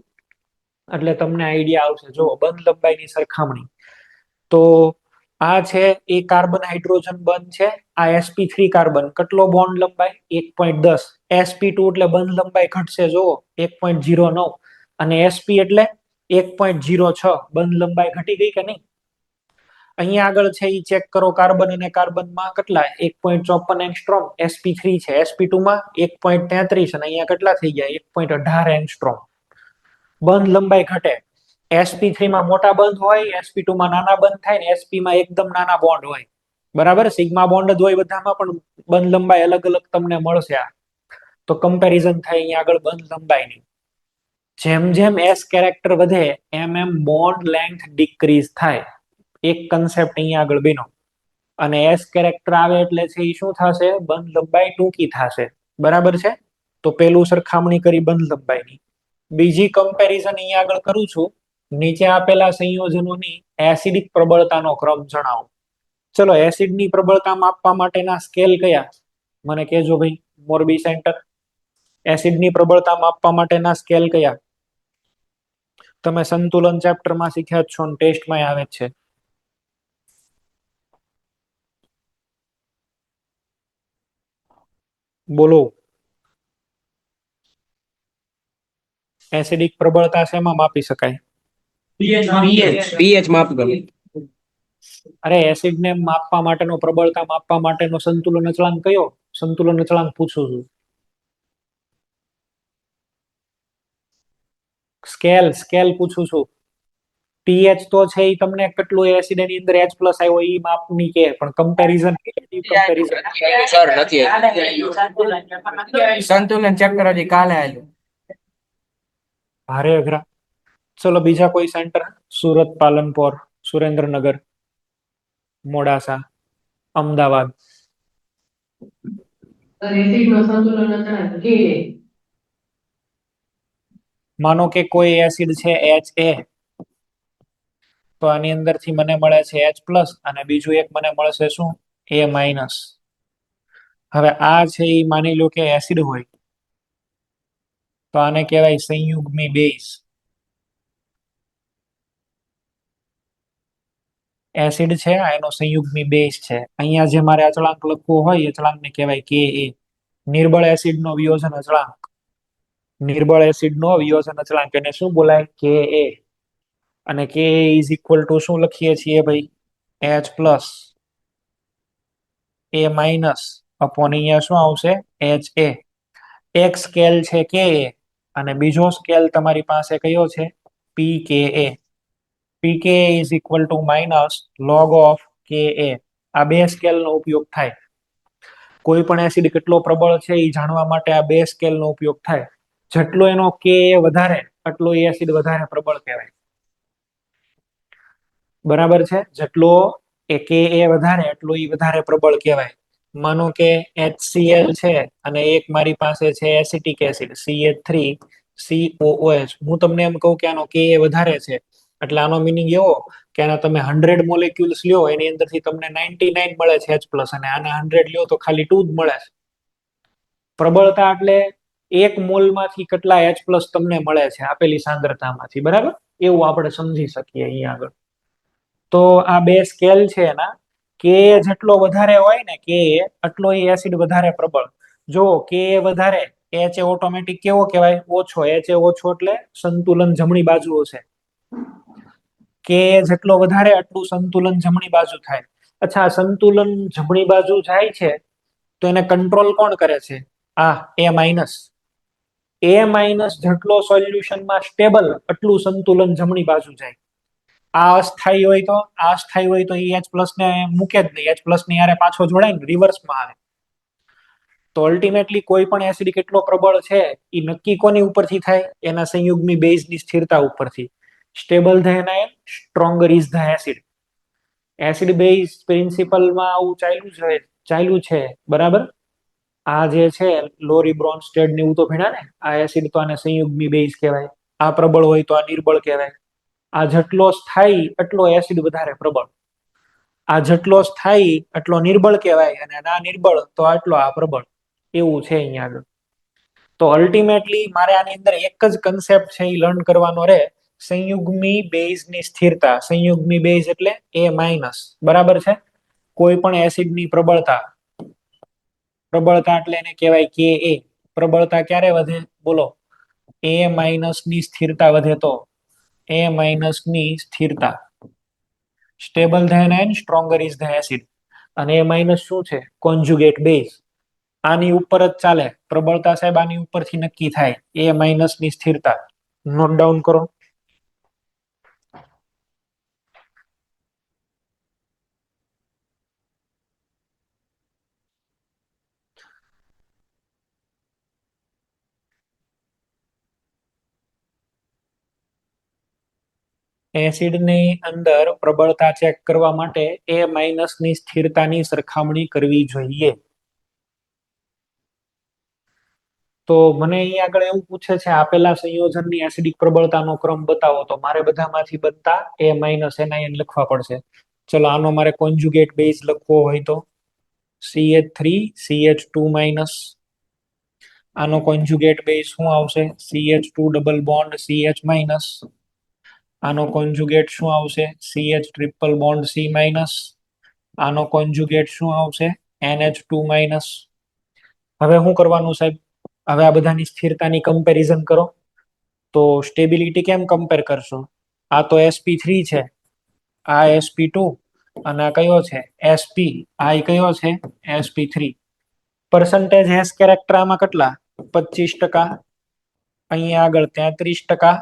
એટલે તમને આઈડિયા આવશે. જો બંધ લંબાઈની સરખામણી, તો આ છે એ કાર્બન હાઇડ્રોજન બંધ છે, આ SP3 કાર્બન કેટલો બોન્ડ લંબાઈ? 1.10. SP2 એટલે બંધ લંબાઈ ઘટશે, જો 1.09. અને SP એટલે 1.06. બંધ લંબાઈ ઘટી ગઈ કે નહીં? અહીંયા આગળ છે એ ચેક કરો, કાર્બન અને કાર્બનમાં કેટલા? 1.54 એંગસ્ટ્રોમ SP3 છે, SP2 માં 1.33 અને અહીંયા કેટલા થઈ ગયા? 1.18 એંગસ્ટ્રોમ. બંધ લંબાઈ ઘટે. SP3 માં મોટા બંધ હોય, SP2 માં નાના બંધ થાય ને SP માં એકદમ નાના બોન્ડ હોય. બરાબર, સિગ્મા બોન્ડ જ હોય બધામાં, પણ બંધ લંબાઈ અલગ અલગ તમને મળશે. આ તો કમ્પેરિઝન થાય અહીંયા આગળ બંધ લંબાઈની. જેમ જેમ એસ કેરેક્ટર વધે એમ એમ બોન્ડ લેન્થ ડિક્રીઝ થાય. એક કન્સેપ્ટ અહીંયા આગળ બન્યો. અને એસ કેરેક્ટર આવે એટલે છે એ શું થશે? બંધ લંબાઈ ટૂંકી થશે. બરાબર છે. તો પેલું સરખામણી કરી બંધ લંબાઈની. બીજી કમ્પેરિઝન અહીંયા આગળ કરું છું. નીચે આપેલા સંયોજનોની એસિડિક પ્રબળતાનો ક્રમ જણાવો. ચલો, એસિડની પ્રબળતા માપવા માટેના સ્કેલ કયા? મને કહેજો ભાઈ, મોરબી સેન્ટર. એસિડની પ્રબળતા માપવા માટેના સ્કેલ કયા? તમે સંતુલન ચેપ્ટરમાં શીખ્યા જ છો અને ટેસ્ટમાં આવે જ છે. બોલો. એસિડિક પ્રબળતા શેમાં માપી શકાય? પીએચ માપદંડ. અરે, એસિડને માપવા માટેનો, પ્રબળતા માપવા માટેનો સંતુલન અચળાંક કયો? સંતુલન અચળાંક પૂછું છું. સ્કેલ પૂછું છું. pH તો છે એ તમને કેટલું એસિડ એની અંદર H+ આવ્યો એ માપની કે, પણ કમ્પેરિઝન સર નથી સંતુલન ચેપ્ટર હજી કાલે આવ્યું. ભારે અઘરા. ચલો, બીજા કોઈ સેન્ટર? સુરત, પાલનપુર, સુરેન્દ્રનગર, મોડાસા, અમદાવાદ. એસિડ નો સંતુલન અચળાંક કે માનો કે કોઈ એસિડ છે HA, તો આની અંદરથી મને મળે છે H+ અને બીજું એક મને મળશે શું? A-. હવે આ છે એ માની લો કે એસિડ હોય, તો આને કહેવાય સંયુગ્મી બેઝ. એસિડ છે આ એનો સંયુગ્મી બેઝ છે. અહીંયા જે મારે અચળાંક લખવો હોય એ અચળાંકને કહેવાય કે એ. નિર્બળ એસિડનો વિયોજન અચળાંક, નિર્બળ એસિડનો વિયોજન અચળાંક એને શું બોલાય? કે એ. અને કે ઇઝ ઇક્વલ ટુ શું લખીએ છીએ ભાઈ? એચ પ્લસ એ માઇનસ અપોન અહીંયા શું આવશે? એચ એ. એક સ્કેલ છે કે એ અને બીજો સ્કેલ તમારી પાસે કયો છે? પી કે એ. પી કે is equal two minus log of કે એ. આ બે સ્કેલનો ઉપયોગ થાય. કોઈ પણ એસિડ કેટલો પ્રબળ છે એ જાણવા માટે આ બે સ્કેલનો ઉપયોગ થાય. જેટલો એનો કે વધારે એટલો એ એસિડ વધારે પ્રબળ કહેવાય. બરાબર છે? જેટલો એ કે એ વધારે એટલો એ વધારે પ્રબળ કહેવાય. માનો કે HCl છે અને એક મારી પાસે છે એસિટિક એસિડ CH3COOH. હું તમને એમ કહું કે આનો કે એ વધારે છે એટલે આનો મીનિંગ એવો કે આના તમે 100 મોલેક્યુલ્સ લ્યો એની અંદરથી તમને 99 મળે છે H+ અને આના 100 લ્યો તો ખાલી 2 જ મળે છે. પ્રબળતા એટલે એક મોલમાંથી કેટલા H+ તમને મળે છે આપેલી સાંદ્રતામાંથી. બરાબર? એવું આપણે સમજી શકીએ અહીંયા આગળ. તો આ બે સ્કેલ છે એના. કે જેટલો વધારે હોય ને કે એટલો એ એસિડ વધારે પ્રબળ. જો કે વધારે એચ ઓટોમેટિક કેવો કહેવાય? ઓછો. એચ ઓછો એટલે સંતુલન જમણી બાજુ હશે. કે જેટલો વધારે એટલું સંતુલન જમણી બાજુ થાય. અચ્છા, સંતુલન જમણી બાજુ જાય છે તો એને કંટ્રોલ કોણ કરે છે? આ એ માઇનસ. એ માઇનસ જેટલો સોલ્યુશનમાં સ્ટેબલ એટલું સંતુલન જમણી બાજુ જાય. આ અસ્થાયી હોય તો H+ ને મૂકે જ નહીં. H+ ની હારે પાછો જોડાય ને રિવર્સમાં આવે. તો અલ્ટિમેટલી કોઈ પણ એસિડ કેટલો પ્રબળ છે એ નક્કી કોની ઉપરથી થાય? એના સંયુગ્મી બેઝની સ્થિરતા ઉપરથી. Stable the anion, stronger is the acid. Acid base પ્રિન્સિપલમાં આવું ચાલ્યું છે. બરાબર? આ જે છે લોરી બ્રોન્સ્ટેડ ને એવું તો ભણ્યા ને. આ એસિડ તો આને સંયુગ્મી બેઝ કહેવાય. આ પ્રબળ હોય તો આ નિર્બળ કહેવાય. આ જેટલો સ્થાયી એટલો એસિડ વધારે પ્રબળ. આ જેટલો સ્થાયી એટલો નિર્બળ કહેવાય અને આ નિર્બળ તો આટલો આ પ્રબળ. એવું છે અહીંયા આગળ. તો અલ્ટિમેટલી મારે આની અંદર એક જ કન્સેપ્ટ છે એ લર્ન કરવાનો રહે. સંયુગ્મી બેઝની સ્થિરતા. સંયુગ્મી બેઝ એટલે એ માઇનસ. બરાબર છે? કોઈ પણ એસિડની પ્રબળતા એટલે એને કહેવાય કે એ. પ્રબળતા ક્યારે વધે? બોલો. એ માઇનસ ની સ્થિરતા વધે તો. એ માઇનસ ની સ્થિરતા. Stable the anion, stronger is the acid. અને એ માઇનસ શું છે? Conjugate base. આની ઉપર જ ચાલે. પ્રબળતા સાહેબ આની ઉપરથી નક્કી થાય. એ માઇનસ ની સ્થિરતા. નોટ ડાઉન કરો. એસિડની અંદર પ્રબળતા ચેક કરવા માટે એ માઇનસ ની સ્થિરતાની સરખામણી કરવી જોઈએ. તો મને અહીં આગળ એવું પૂછે છે આપેલા સંયોજનની એસિડિક પ્રબળતાનો ક્રમ બતાવો. તો મારે બધામાંથી બનતા એ માઇનસ એનાયન લખવા પડશે. ચલો આનો મારે કોન્જુગેટ બેઝ લખવો હોય તો CH3CH2-. આનો કોન્જુગેટ બેઝ શું આવશે? CH2 double bond CH-. આનો કોન્જુગેટ શું આવશે? CH triple bond C-. આનો કોન્જુગેટ શું આવશે? NH2-. હવે શું કરવાનું સાહેબ? હવે આ બધાની સ્થિરતાની કમ્પેરિઝન કરો. તો સ્ટેબિલિટી કેમ કમ્પેર કરશો? આ તો sp3 છે, આ sp2 અને આ કયો છે? sp. આ કયો છે? sp3. પર્સન્ટેજ હેશ કેરેક્ટર આમાં કેટલા? 25%. અહીંયા આગળ 33%.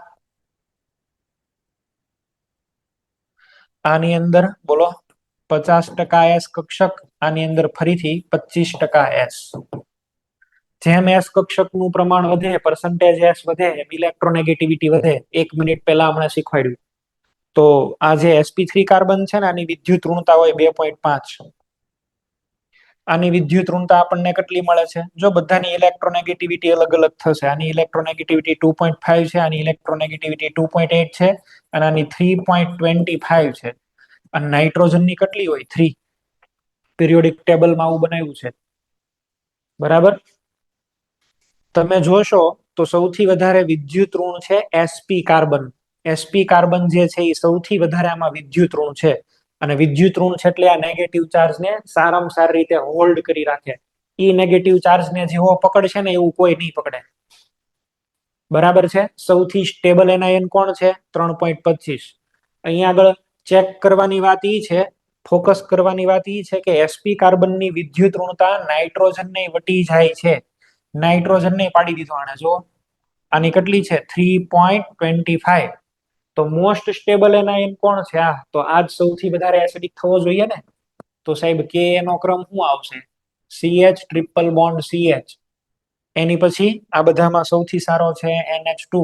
આની અંદર બોલો 50% એસ કક્ષક. આની અંદર ફરીથી 25% એસ. જેમ એસ કક્ષકનું પ્રમાણ વધે, પર્સન્ટેજ એસ વધે, ઇલેક્ટ્રોનેગેટિવિટી વધે. 1 મિનિટ પહેલા હમણાં શીખવાડ્યું. તો આ જે sp3 કાર્બન છે ને આની વિદ્યુત ઋણતા હોય 2.5. આની વિદ્યુત ઋણતા આપણને કેટલી મળે છે? જો બધાની ઇલેક્ટ્રોનેગેટિવિટી અલગ અલગ થશે. આની ઇલેક્ટ્રોનેગેટિવિટી 2.5 છે, આની ઇલેક્ટ્રોનેગેટિવિટી 2.8 છે અને આની 3.25 છે. અને નાઇટ્રોજનની કેટલી હોય? 3. પિરિયોડિક ટેબલમાં આવું બનાવ્યું છે. બરાબર? તમે જોશો તો સૌથી વધારે વિદ્યુત ઋણ છે sp કાર્બન. sp કાર્બન જે છે એ સૌથી વધારે આમાં વિદ્યુત ઋણ છે. અને વિદ્યુત ઋણ છે એટલે આ નેગેટિવ ચાર્જને સારામાં સારી રીતે હોલ્ડ કરી રાખે. ઈ નેગેટિવ ચાર્જને જેવો પકડશે ને એવું કોઈ નહીં પકડે. બરાબર છે. સૌથી સ્ટેબલ એનાયન કોણ છે? 3.25. અહીંયા આગળ ચેક કરવાની વાત ઈ છે, ફોકસ કરવાની વાત ઈ છે કે sp કાર્બનની વિદ્યુત ઋણતા નાઇટ્રોજનને વટી જાય છે. નાઇટ્રોજનને પાડી દીધો આને. જો આની કેટલી છે? 3.25. તો મોસ્ટ સ્ટેબલ એનાયન કોણ છે? આ તો આજ સૌથી વધારે એસિડિક થવો જોઈએ ને. તો સાહેબ કે નો ક્રમ શું આવશે? CH triple bond CH. એની પછી આ બધામાં સૌથી સારો છે NH2.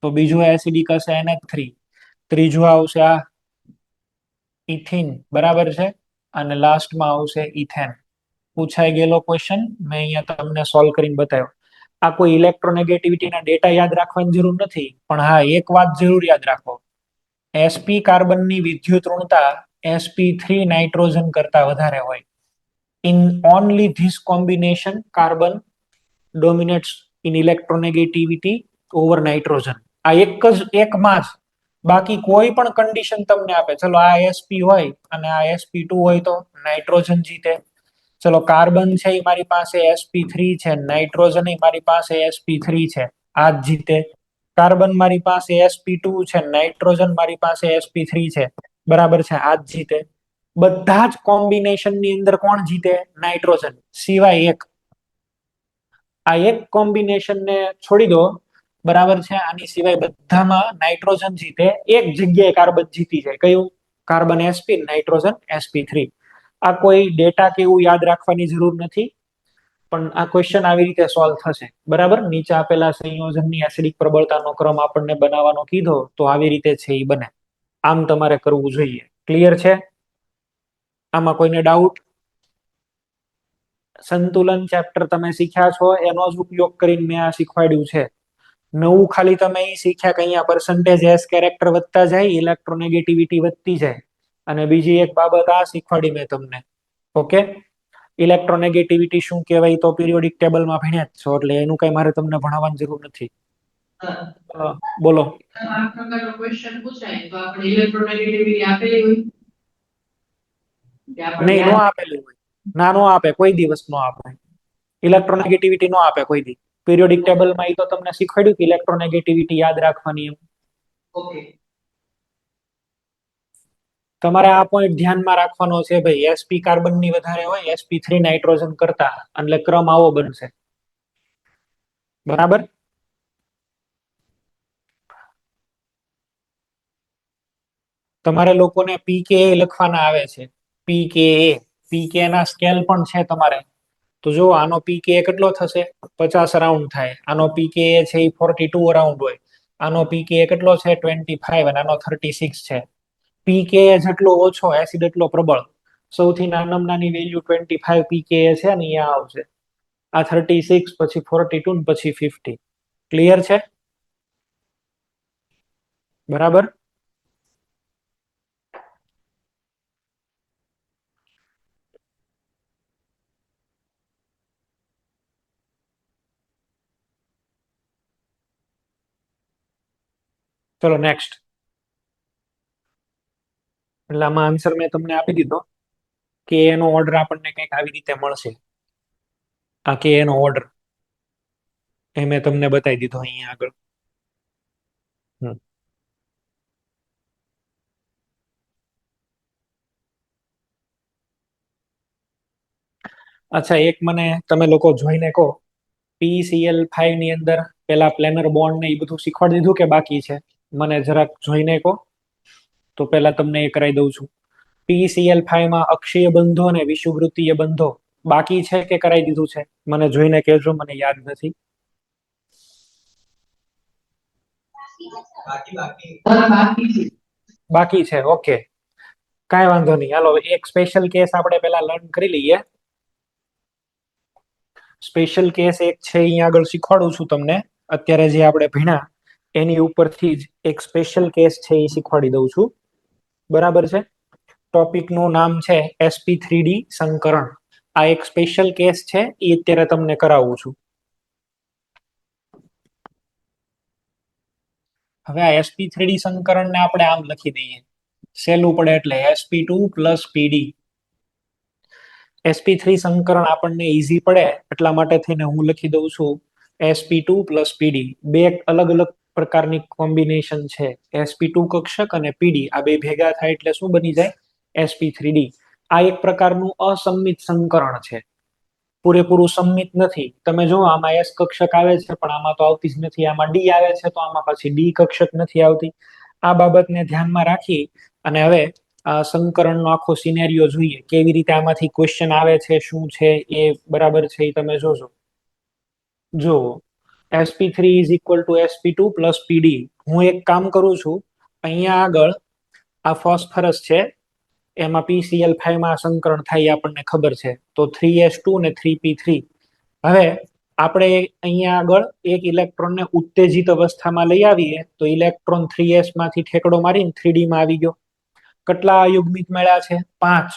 તો બીજું એસિડિક હશે NH3. ત્રીજું આવશે આ ઇથિન. બરાબર છે. અને લાસ્ટમાં આવશે ઇથેન. પૂછાઈ ગયેલો ક્વેશ્ચન મેં અહીંયા તમને સોલ્વ કરીને બતાવ્યો. આ કોઈ ઇલેક્ટ્રોનેગેટિવિટીના ડેટા યાદ રાખવાની જરૂર નથી, પણ હા એક વાત જરૂર યાદ રાખો. sp કાર્બનની વિદ્યુત ઋણતા sp3 નાઇટ્રોજન કરતા વધારે હોય. In only this combination carbon dominates in electronegativity over nitrogen. આ એકમાં જ. બાકી કોઈ પણ કન્ડિશન તમને આપે, ચલો આ sp હોય અને આ sp2 હોય તો નાઇટ્રોજન જીતે. ચલો કાર્બન છે એ મારી પાસે sp3 છે, નાઇટ્રોજન મારી પાસે sp3 છે, આ જ જીતે. કાર્બન મારી પાસે sp2 છે, નાઇટ્રોજન મારી પાસે sp3 છે, બરાબર છે, આ જ જીતે. બધા જ કોમ્બિનેશન ની અંદર કોણ જીતે? નાઇટ્રોજન, સિવાય એક. આ એક કોમ્બિનેશન ને છોડી દો, બરાબર છે, આની સિવાય બધામાં નાઇટ્રોજન જીતે. એક જગ્યાએ કાર્બન જીતી જાય. કયું? Carbon sp, nitrogen sp3. આ કોઈ ડેટા કે એવું યાદ રાખવાની જરૂર નથી, પણ આ ક્વેશ્ચન આવી રીતે સોલ્વ થશે. બરાબર. નીચે આપેલા સંયોજનની એસિડિક પ્રબળતાનો ક્રમ આપણને બનાવવાનો કીધો તો આવી રીતે છે એ બને. આમ તમારે કરવું જોઈએ. ક્લિયર છે? આમાં કોઈને ડાઉટ? સંતુલન ચેપ્ટર તમે શીખ્યા છો, એનો જ ઉપયોગ કરીને મેં આ શીખવાડ્યું છે. નવું ખાલી તમે એ શીખ્યા કે અહીંયા પર્સન્ટેજ એસ કેરેક્ટર વધતા જાય, ઇલેક્ટ્રોનેગેટિવિટી વધતી જાય. અને બીજી એક બાબત આ શીખવાડી મેં તમને. ઓકે. ઇલેક્ટ્રોનેગેટિવિટી શું કહેવાય તો પિરિયોડિક ટેબલમાં ભણ્યા જ છો, એટલે એનું કઈ મારે તમને ભણાવવાની જરૂર નથી. બોલો. આ પ્રકારનો ક્વેશ્ચન પૂછાય તો આપણે ઇલેક્ટ્રોનેગેટિવિટી આપેલી હોય કે આપણે નહીં, નો આપેલું હોય. ના, નો આપે, કોઈ દિવસ નો આપે. ઇલેક્ટ્રોનેગેટિવિટી નો આપે કોઈ દી. પિરિયોડિક ટેબલમાં એ તો તમને શીખવાડ્યું કે ઇલેક્ટ્રોનેગેટિવિટી યાદ રાખવાની એમ. ઓકે. તમારે આ પોઈન્ટ ધ્યાનમાં રાખવાનો છે ભાઈ. sp કાર્બન ની વધારે હોય sp3 નાઇટ્રોજન કરતા, એટલે ક્રમ આવો બનશે. બરાબર. તમારે લોકોને pKa લખવાના આવે છે. pKa ના સ્કેલ પણ છે તમારે. તો જો આનો pKa કેટલો થશે? 50 અરાઉન્ડ થાય. આનો pKa છે એ 42 અરાઉન્ડ હોય. આનો pKa કેટલો છે? 25 અને આનો 36 છે. pKa જેટલો ઓછો એસિડ એટલો પ્રબળ. સૌથી નાનામાં નાની વેલ્યુ 25 pKa છે ને અહીંયા આવશે. આ 36, પછી 42 ને પછી 50. ક્લિયર છે? બરાબર. ચલો નેક્સ્ટ. એટલે આમાં આન્સર મેં તમને આપી દીધો કે એનો ઓર્ડર આપણને કંઈક આવી રીતે મળશે. આ કે એનો ઓર્ડર એ મેં તમને બતાવી દીધો અહીંયા આગળ. અચ્છા, એક મને તમે લોકો જોઈને કહો, PCl5 ની અંદર પેલા પ્લેનર બોન્ડ ને એ બધું શીખવાડી દીધું કે બાકી છે? મને જરાક જોઈને કહો તો પેલા તમને એ કરાવી દઉં છું. PCl5 માં અક્ષીય બંધો અને વિષુવવૃત્તીય બંધો બાકી છે કે કરાવી દીધું છે? મને જોઈને કહેજો, મને યાદ નથી. બાકી છે. ઓકે, કાંઈ વાંધો નહીં. હાલો, એક સ્પેશિયલ કેસ આપણે પેલા લર્ન કરી લઈએ. સ્પેશિયલ કેસ એક છે અહીંયા આગળ શીખવાડું છું તમને. અત્યારે જે આપણે ભણ્યા એની ઉપરથી જ એક સ્પેશિયલ કેસ છે એ શીખવાડી દઉં છું. બરાબર છે. ટોપિકનું નામ છે sp3d સંકરણ. આ એક સ્પેશિયલ કેસ છે એ અત્યારે તમને કરાવું છું. હવે આ sp3d સંકરણને આપણે આમ લખી દઈએ. સહેલું પડે એટલે sp2 પ્લસ પીડી. sp3 સંકરણ આપણને ઈઝી પડે એટલા માટે થઈને હું લખી દઉં છું sp2 પ્લસ પીડી. બે અલગ અલગ પ્રકારની કોમ્બિનેશન છે. sp2 કક્ષક અને પીડી આ બે ભેગા થાય એટલે શું બની જાય? sp3d. આ એક પ્રકારનું અસંમિત સંકરણ છે, પૂરેપૂરું સંમિત નથી. તમે જો આમાં એસ કક્ષક આવે છે પણ આમાં તો આવતી જ નથી, આમાં ડી આવે છે તો આમાં પછી ડી કક્ષક નથી આવતી. આ બાબતને ધ્યાનમાં રાખી અને હવે આ સંકરણનો આખો સિનેરિયો જોઈએ, કેવી રીતે આમાંથી ક્વેશ્ચન આવે છે, શું છે એ બરાબર છે એ તમે જોજો. જો sp3 is equal to sp2 plus p d. હું એક કામ કરું છું, અહીંયા આગળ આ ફોસ્ફરસ છે એમાં PCl5 માં સંકરણ થાય આપણને ખબર છે, તો 3s2 ને 3p3. હવે આપણે અહીંયા આગળ એક ઇલેક્ટ્રોનને ઉત્તેજિત અવસ્થામાં લઈ આવીએ તો ઇલેક્ટ્રોન 3s માંથી ઠેકડો મારીને 3d માં આવી ગયો. કેટલા અયુગ્મિત મળ્યા છે? 5.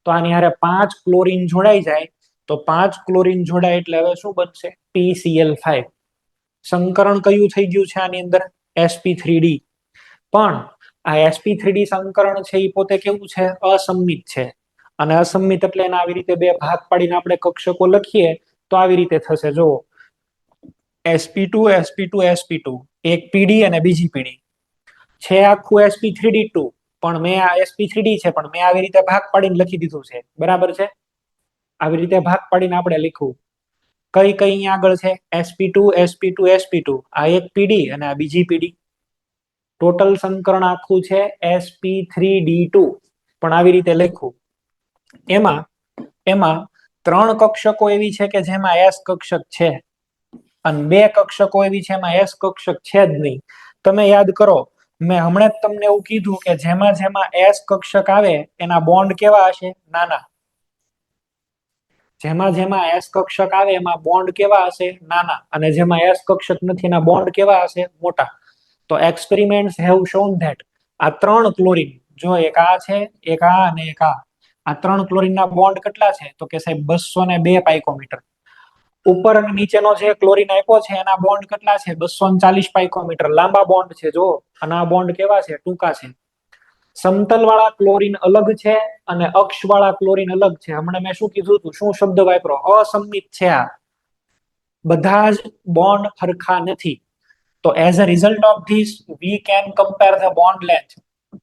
તો આની હારે 5 ક્લોરીન જોડાઈ જાય તો 5 ક્લોરીન જોડાય એટલે હવે શું બનશે? PCl5. સંકરણ કયું થઈ ગયું છે આની અંદર? sp3d. પણ આ sp3d સંકરણ છે એ પોતે કેવું છે? અસંમિત છે. અને અસંમિત એટલે એના આવી રીતે બે ભાગ પાડીને આપણે કક્ષકો લખીએ તો આવી રીતે થશે. જો sp2 sp2 sp2, એક પીડી અને બીજી પીડી છે, આખું sp3d2, પણ મેં આ sp3d છે પણ મેં આવી રીતે ભાગ પાડીને લખી દીધું છે. બરાબર છે? આવી રીતે ભાગ પાડીને આપણે લખવું. કઈ કઈ અહીંયા આગળ છે? sp2 sp2 sp2, આ એક પીડી અને આ બીજી પીડી. ટોટલ સંકરણ આખું છે sp3d2, પણ આવી રીતે લખવું. એમાં 3 કક્ષકો એવી છે કે જેમાં s કક્ષક છે અને 2 કક્ષકો એવી છે એમાં s કક્ષક છે જ નહીં. તમે યાદ કરો, મેં હમણાં જ તમને એવું કીધું કે જેમાં s કક્ષક આવે એના બોન્ડ કેવા હશે? નાના. જેમાં s કક્ષક આવે એમાં બોન્ડ કેવા હશે? નાના. અને જેમાં s કક્ષક નથી એના બોન્ડ કેવા હશે? મોટા. તો experiments have shown that આ 3 ક્લોરીન, જો એક આ છે, એક આ અને એક આ 3 ક્લોરીનના બોન્ડ કેટલા છે? તો કે સાહેબ 202 પાઇકોમીટર. ઉપર અને નીચેનો જે ક્લોરીન આપ્યો છે એના બોન્ડ કેટલા છે? 240 પાઇકોમીટર. લાંબા બોન્ડ છે જો, અને આ બોન્ડ કેવા છે? ટૂંકા છે. સમતલ વાળા ક્લોરીન અલગ છે અને અક્ષ વાળા ક્લોરીન અલગ છે. હમણાં મેં શું કીધું હતું? શું શબ્દ વાપર્યો? અસંમિત છે. આ બધા જ બોન્ડ સરખા નથી. તો as a result of this we can compare the bond length.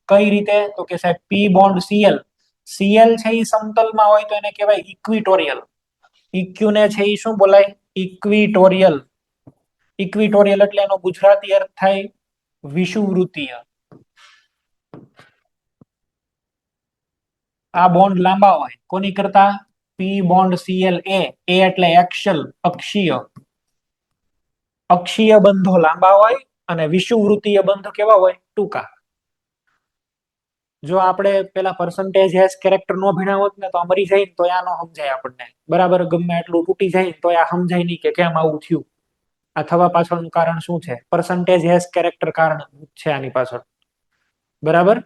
કઈ રીતે? તો કે સાહેબ p બોન્ડ cl, cl છે એ સમતલમાં હોય તો એને કહેવાય ઇક્વિટોરિયલ. eq ને છે એ શું બોલાય? ઇક્વિટોરિયલ. ઇક્વિટોરિયલ એટલે એનો ગુજરાતી અર્થ થાય વિષુવવૃત્તીય. આ બોન્ડ લાંબા હોય કોની કરતા? p bond cl. a એટલે એક્શલ, અક્ષીય. અક્ષીય બંધો લાંબા હોય અને વિષુવવૃત્તીય બંધ કેવા હોય? ટૂંકા. જો આપણે પેલા પર્સન્ટેજ એસ કેરેક્ટર નો ભણ્યા હોત ને તો આ મરી જાય ને તો આ ન સમજાય આપણને. બરાબર? ગમે એટલું તૂટી જાય તો આ સમજાય નહીં કે કેમ આવું થયું. આ થવા પાછળનું કારણ શું છે? પર્સન્ટેજ એસ કેરેક્ટર કારણ છે આની પાછળ. બરાબર?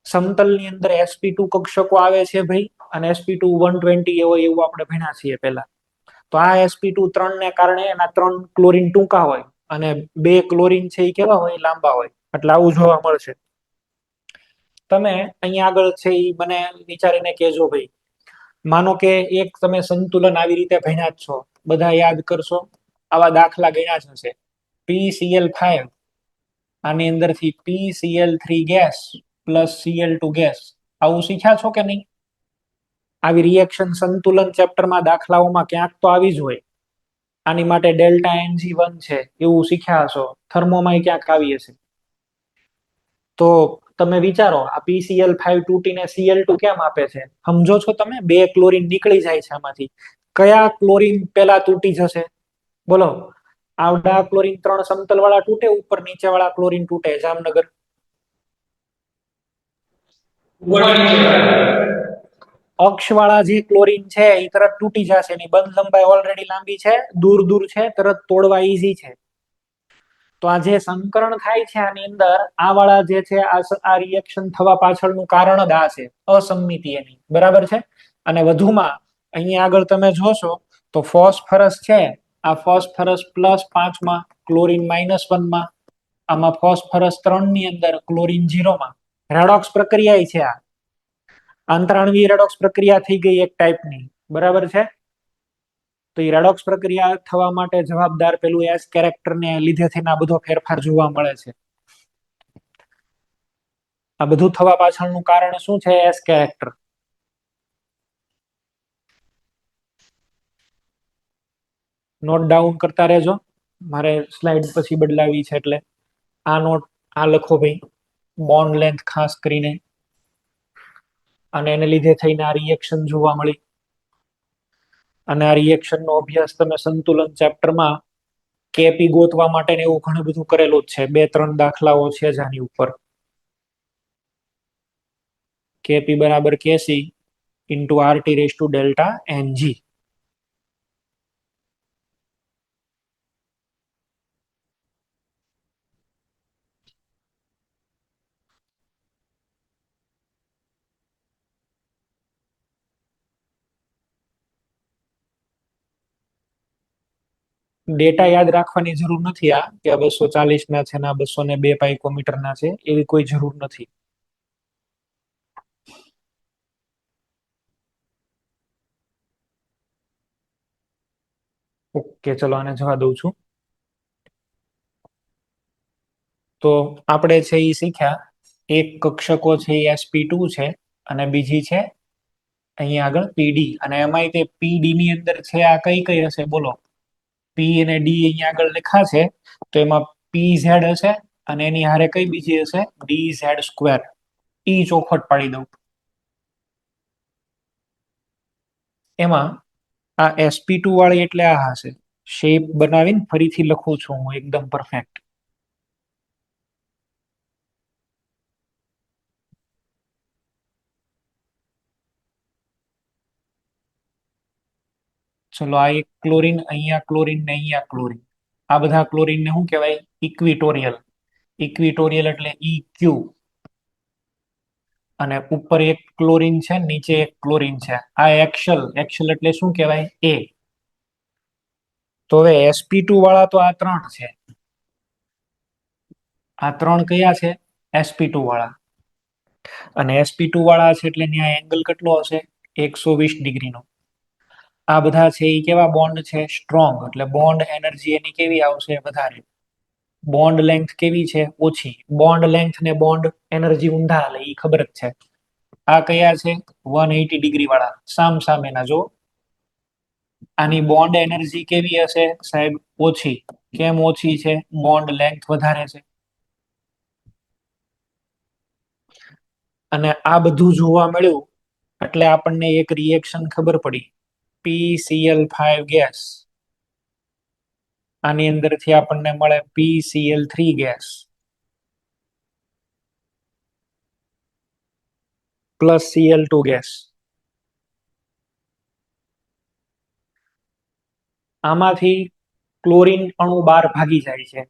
સમતલની અંદર sp2 કક્ષકો આવે છે ભાઈ, અને sp2 120 હોય એવું આપણે ભણ્યા છીએ પહેલા. તો આ sp2 3 ને કારણે એના 3 ક્લોરીન ટૂંકા હોય અને 2 ક્લોરીન છે એ કેવા હોય? લાંબા હોય. એટલે આવું જોવા મળશે. તમે અહીંયા આગળ છે એ મને વિચારીને કહેજો ભાઈ. માનો કે એક તમે સંતુલન આવી રીતે ભણ્યા જ છો, બધા યાદ કરશો, આવા દાખલા ગણ્યા જ હશે. PCl5 આની અંદરથી PCl3 gas plus Cl2 gas, આવું શીખ્યા છો કે નહીં? આવી રિએક્શન સંતુલન ચેપ્ટરમાં દાખલાઓમાં ક્યાંક તો આવી જ હોય. આની માટે ડેલ્ટા Ng1 છે એવું શીખ્યા હશો. થર્મોમાં ક્યાંક આવી હશે. તો તમે વિચારો, આ PCl5 તૂટીને Cl2 કેમ આપે છે? સમજો છો તમે? 2 ક્લોરીન નીકળી જાય છે આમાંથી. કયા ક્લોરીન પેલા તૂટી જશે? બોલો. આવડા ક્લોરીન 3 સમતલ વાળા તૂટે, ઉપર નીચે વાળા ક્લોરીન તૂટે? જામનગર અક્ષ વાળા જે ક્લોરીન છે એ તરત તૂટી જશે. એની બંધ લંબાઈ ઓલરેડી લાંબી છે, દૂર દૂર છે, તરત તોડવા ઈઝી છે. તો આ જે સંકરણ થાય છે આની અંદર આ વાળા જે છે આ રિએક્શન થવા પાછળનું કારણ જ આ છે, અસંમિતિ એની. બરાબર છે? અને વધુમાં અહીંયા આગળ તમે જોશો તો ફોસ્ફરસ છે, આ ફોસ્ફરસ +5 માં, ક્લોરીન -1 માં, આમાં ફોસ્ફરસ 3 ની અંદર, ક્લોરીન 0 માં. રેડોક્સ પ્રક્રિયા છે આ આંતરાણવીય રેડોક્સ પ્રક્રિયા થઈ ગઈ એક ટાઈપની, બરાબર છે. તો એ રેડોક્સ પ્રક્રિયા થવા માટે જવાબદાર પેલું એસ કેરેક્ટર ને લીધે થઈને આ બધો ફેરફાર જોવા મળે છે. આ બધું થવા પાછળનું કારણ શું છે? S character. નોટ ડાઉન કરતા રહેજો, મારે સ્લાઇડ પછી બદલાવી છે એટલે આ નોટ આ લખો ભાઈ, બોન્ડ લેન્થ ખાસ કરીને, અને એને લીધે થઈને આ રિએક્શન જોવા મળી. અને આ રિએક્શન નો અભ્યાસ તમે સંતુલન ચેપ્ટરમાં કેપી ગોતવા માટે ને એવું ઘણું બધું કરેલું જ છે. 2-3 દાખલાઓ છે જ આની ઉપર. કેપી બરાબર K C into R T raise to delta N G. Data યાદ રાખવાની જરૂર નથી. આ કે 240 ના છે ના 202 પાઇકોમીટર ના છે, એવી કોઈ જરૂર નથી. ઓકે, ચલો આને જવા દઉં છું. તો આપણે છે એ શીખ્યા, એક કક્ષકો છે એ sp2 છે અને બીજી છે અહીંયા આગળ પીડી. અને એમાંય તે પીડી ની અંદર છે આ કઈ કઈ હશે બોલો? પી અને ડી અહીંયા આગળ લખા છે, તો એમાં પી ઝેડ હશે અને એની હારે કઈ બીજી હશે? D z square. ઈ ચોખવટ પાડી દઉં. એમાં આ sp2 વાળી એટલે આ હશે. શેપ બનાવીને ફરીથી લખું છું હું એકદમ પરફેક્ટ. ચલો, આ એક ક્લોરીન, અહીંયા ક્લોરીન ને અહીંયા ક્લોરીન. આ બધા ક્લોરીન ને શું કહેવાય? ઇક્વિટોરિયલ. ઇક્વિટોરિયલ એટલે EQ. અને ઉપર એક ક્લોરીન છે, નીચે એક ક્લોરીન છે. આ એક્શલ. એક્શલ એટલે શું કહેવાય? A. તો હવે sp2 વાળા તો આ 3 છે. આ 3 કયા છે? sp2 વાળા. અને sp2 વાળા છે એટલે ત્યાં એંગલ કેટલો હશે? 120 ડિગ્રીનો. આ બધા છે એ કેવા બોન્ડ છે? સ્ટ્રોંગ. એટલે બોન્ડ એનર્જી એની કેવી આવશે? વધારે. બોન્ડ લેન્થ કેવી છે? ઓછી. બોન્ડ લેન્થ ને બોન્ડ એનર્જી ઊંધા હાલે, એ ખબર જ છે. આ કયા છે? 180 ડિગ્રી વાળા, સામ સામેના. જો આની બોન્ડ એનર્જી કેવી હશે સાહેબ? ઓછી. કેમ ઓછી છે? બોન્ડ લેન્થ વધારે છે. અને આ બધું જોવા મળ્યું એટલે આપણને એક રિએક્શન ખબર પડી, PCl5 ગેસ. આની અંદરથી આપણને મળે PCl3 gas plus Cl2 gas. આમાંથી ક્લોરીન અણુ બહાર ભાગી જાય છે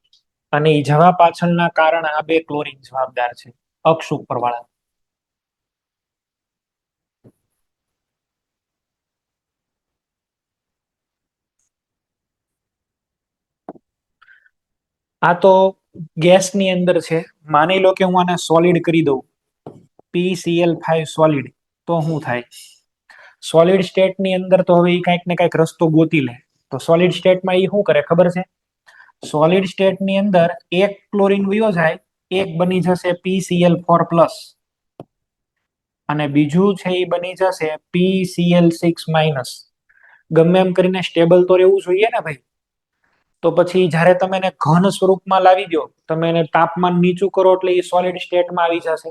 અને એ જવા પાછળના કારણ આ 2 ક્લોરીન જવાબદાર છે, અક્ષ ઉપર વાળા. આ તો ગેસની અંદર છે. માની લો કે હું આને સોલિડ કરી દઉં, PCl5 સોલિડ, તો શું થાય? સોલિડ સ્ટેટની અંદર તો હવે એ કંઈક ને કંઈક રસ્તો ગોતી લે. તો સોલિડ સ્ટેટમાં એ શું કરે ખબર છે? સોલિડ સ્ટેટની અંદર એક ક્લોરીન વયો જાય, એક બની જશે PCl4+, અને બીજું છે એ બની જશે PCl6-. ગમે એમ કરીને સ્ટેબલ તો રહેવું જોઈએ ને ભાઈ. તો પછી જ્યારે તમે એને ઘન સ્વરૂપમાં લાવી દો, તમે એને તાપમાન નીચું કરો એટલે એ સોલિડ સ્ટેટમાં આવી જશે.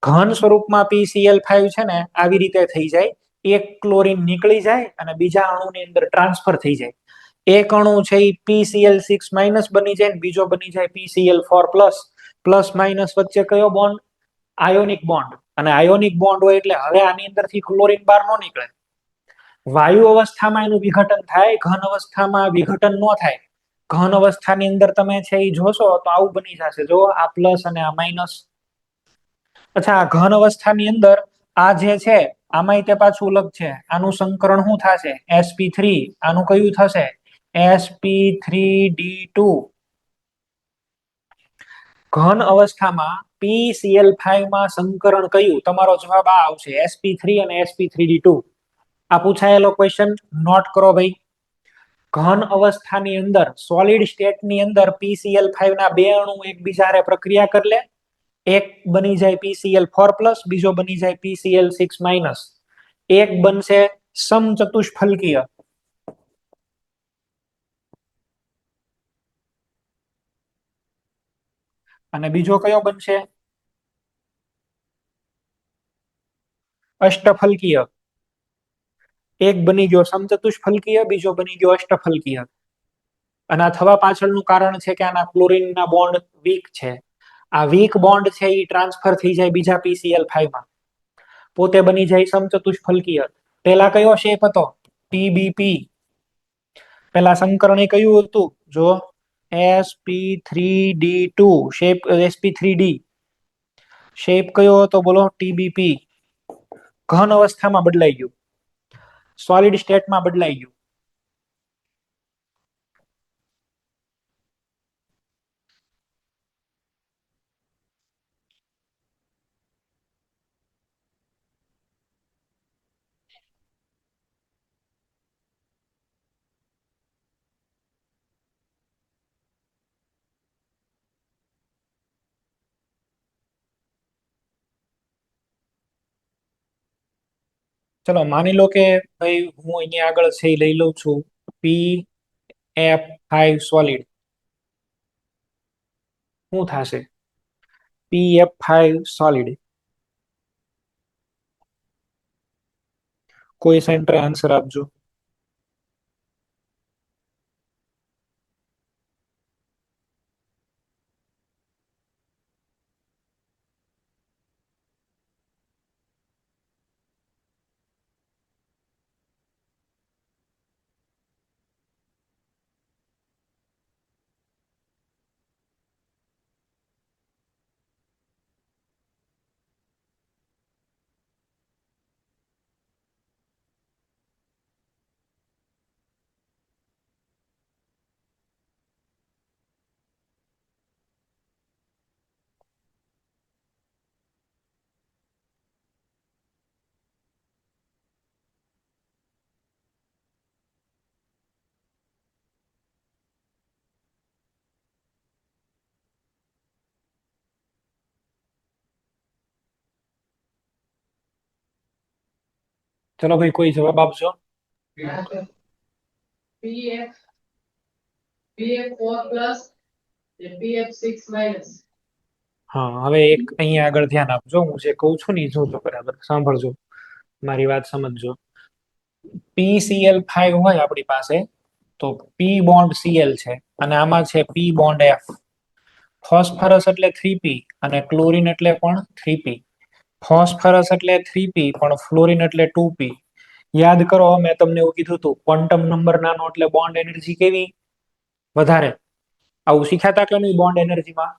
ઘન સ્વરૂપમાં PCl5 છે ને આવી રીતે થઈ જાય, એક ક્લોરીન નીકળી જાય અને બીજા અણુની અંદર ટ્રાન્સફર થઈ જાય. એક અણુ છે એ PCl6- બની જાય, બીજો બની જાય PCl4+. પ્લસ માઇનસ વચ્ચે કયો બોન્ડ? Ionic bond. અને આયોનિક બોન્ડ હોય એટલે હવે આની અંદરથી ક્લોરીન બહાર ન નીકળે. વાયુ અવસ્થામાં એનું વિઘટન થાય, ઘન અવસ્થામાં વિઘટન ન થાય. ઘન અવસ્થાની અંદર તમે છે એ જોશો તો આવું બની જશે, જો આ પ્લસ અને આ માઇનસ. અચ્છા, આ ઘન અવસ્થાની અંદર આ જે છે આમાંય તે પાછું અલગ છે. આનું સંકરણ શું થશે? sp3. આનું કયું થશે? sp3d2. ઘન અવસ્થામાં PCl5 માં સંકરણ કયું? તમારો જવાબ આ આવશે, sp3 અને sp3d2. આ પૂછાયેલો ક્વેશ્ચન નોટ કરો ભાઈ. ઘન અવસ્થાની અંદર સોલિડ સ્ટેટની અંદર PCl5 ના બે અણુ એકબીજા હારે પ્રક્રિયા કરી લે, એક બની જાય PCl4+, બીજો બની જાય PCl6-. એક બનશે સમચતુષ્ફલકીય અને બીજો કયો બનશે? અષ્ટફલકીય. એક બની ગયો સમચતુષ્ફલકીય, બીજો બની ગયો અષ્ટફલકીય. અને આ થવા પાછળનું કારણ છે કે આના ક્લોરીનના બોન્ડ વીક છે. આ વીક બોન્ડ છે એ ટ્રાન્સફર થઈ જાય બીજા PCl5 માં, પોતે બની જાય સમચતુષ્ફલકીય. પેલા કયો શેપ હતો? PbP. પેલા સંકરણ કયું હતું? જો sp3d2 શેપ, sp3d શેપ કયો હતો બોલો? TbP. ઘન અવસ્થામાં બદલાઈ ગયું, સોલિડ સ્ટેટમાં બદલાઈ ગયું. ચલો માની લો કે ભાઈ હું અહીંયા આગળ છે એ લઈ લઉં છું PF5 સોલિડ. શું થશે? PF5 solid. કોઈ સેન્ટર આન્સર આપજો. ચલો ભાઈ કોઈ જવાબ આપજો. PF PF4+ અને PF6-. હા, હવે એક અહીંયા આગળ ધ્યાન આપજો, હું જે કહું છું ને એ જોજો બરાબર, સાંભળજો, મારી વાત સમજજો. PCl5 હોય આપણી પાસે, તો P બોન્ડ Cl છે અને આમાં છે P બોન્ડ F. ફોસ્ફરસ એટલે 3p અને ક્લોરીન એટલે પણ 3p. ફોસ્ફરસ એટલે 3p પણ ફ્લોરિન એટલે 2p. યાદ કરો, મેં તમને એવું કીધું હતું, ક્વોન્ટમ નંબર નાનો એટલે બોન્ડ એનર્જી કેવી? વધારે. આવું શીખ્યા કે નહીં બોન્ડ એનર્જીમાં?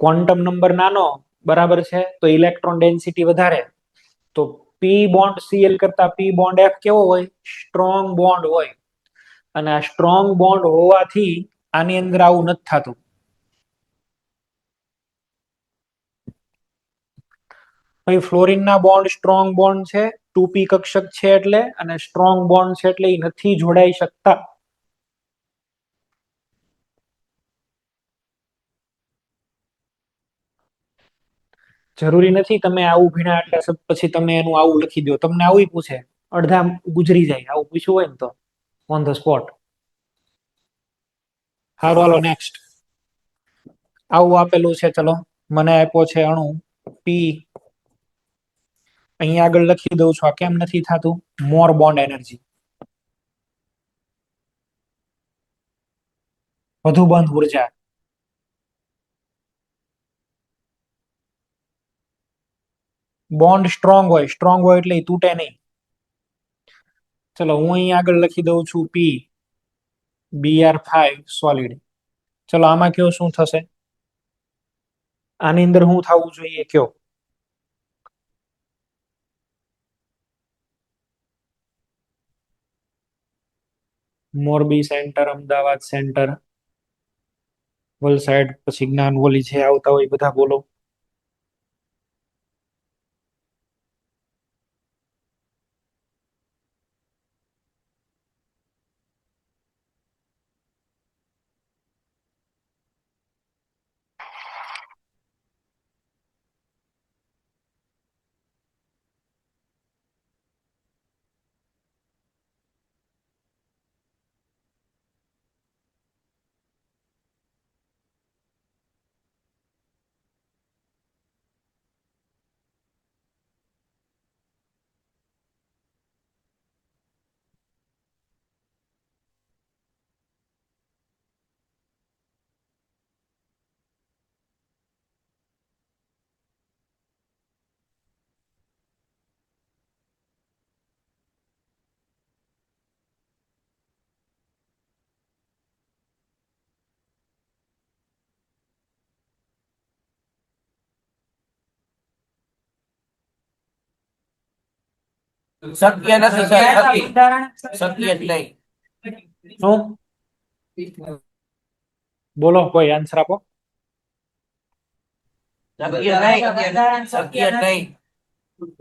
ક્વોન્ટમ નંબર નાનો બરાબર છે તો ઇલેક્ટ્રોન ડેન્સિટી વધારે. તો P બોન્ડ Cl કરતા P બોન્ડ F કેવો હોય? સ્ટ્રોંગ બોન્ડ હોય. અને આ સ્ટ્રોંગ બોન્ડ હોવાથી આની અંદર આવું નથી થતું. ભાઈ ફ્લોરિનના બોન્ડ સ્ટ્રોંગ બોન્ડ છે, 2p કક્ષક છે એટલે, અને સ્ટ્રોંગ બોન્ડ છે એટલે એ નથી જોડાઈ શકતા. જરૂરી નથી તમે આવું ભીણા એટલે પછી તમે એનું આવું લખી દો. તમને આવું પૂછે, અડધા ગુજરી જાય, આવું પૂછ્યું હોય ને તો ઓન ધ સ્પોટ. હા બોલો નેક્સ્ટ. આવું આપેલું છે, ચલો મને આપ્યો છે અણુ P, અહીંયા આગળ લખી દઉં છું. આ કેમ નથી થતું? મોર બોન્ડ એનર્જી, વધુ બંધ ઉર્જા. બોન્ડ સ્ટ્રોંગ હોય એટલે એ તૂટે નહીં. ચલો હું અહીંયા આગળ લખી દઉં છું P Br5 સોલિડ. ચલો આમાં કયો શું થશે? આની અંદર શું થવું જોઈએ કયો? મોરબી સેન્ટર, અમદાવાદ સેન્ટર, વલસાડ પછી જ્ઞાનવલી છે આવતા હોય બધા બોલો. શક્ય નથી સર, શક્ય જ નહીં. શું બોલો, કોઈ આન્સર આપો. શક્ય નહીં, શક્ય નહીં.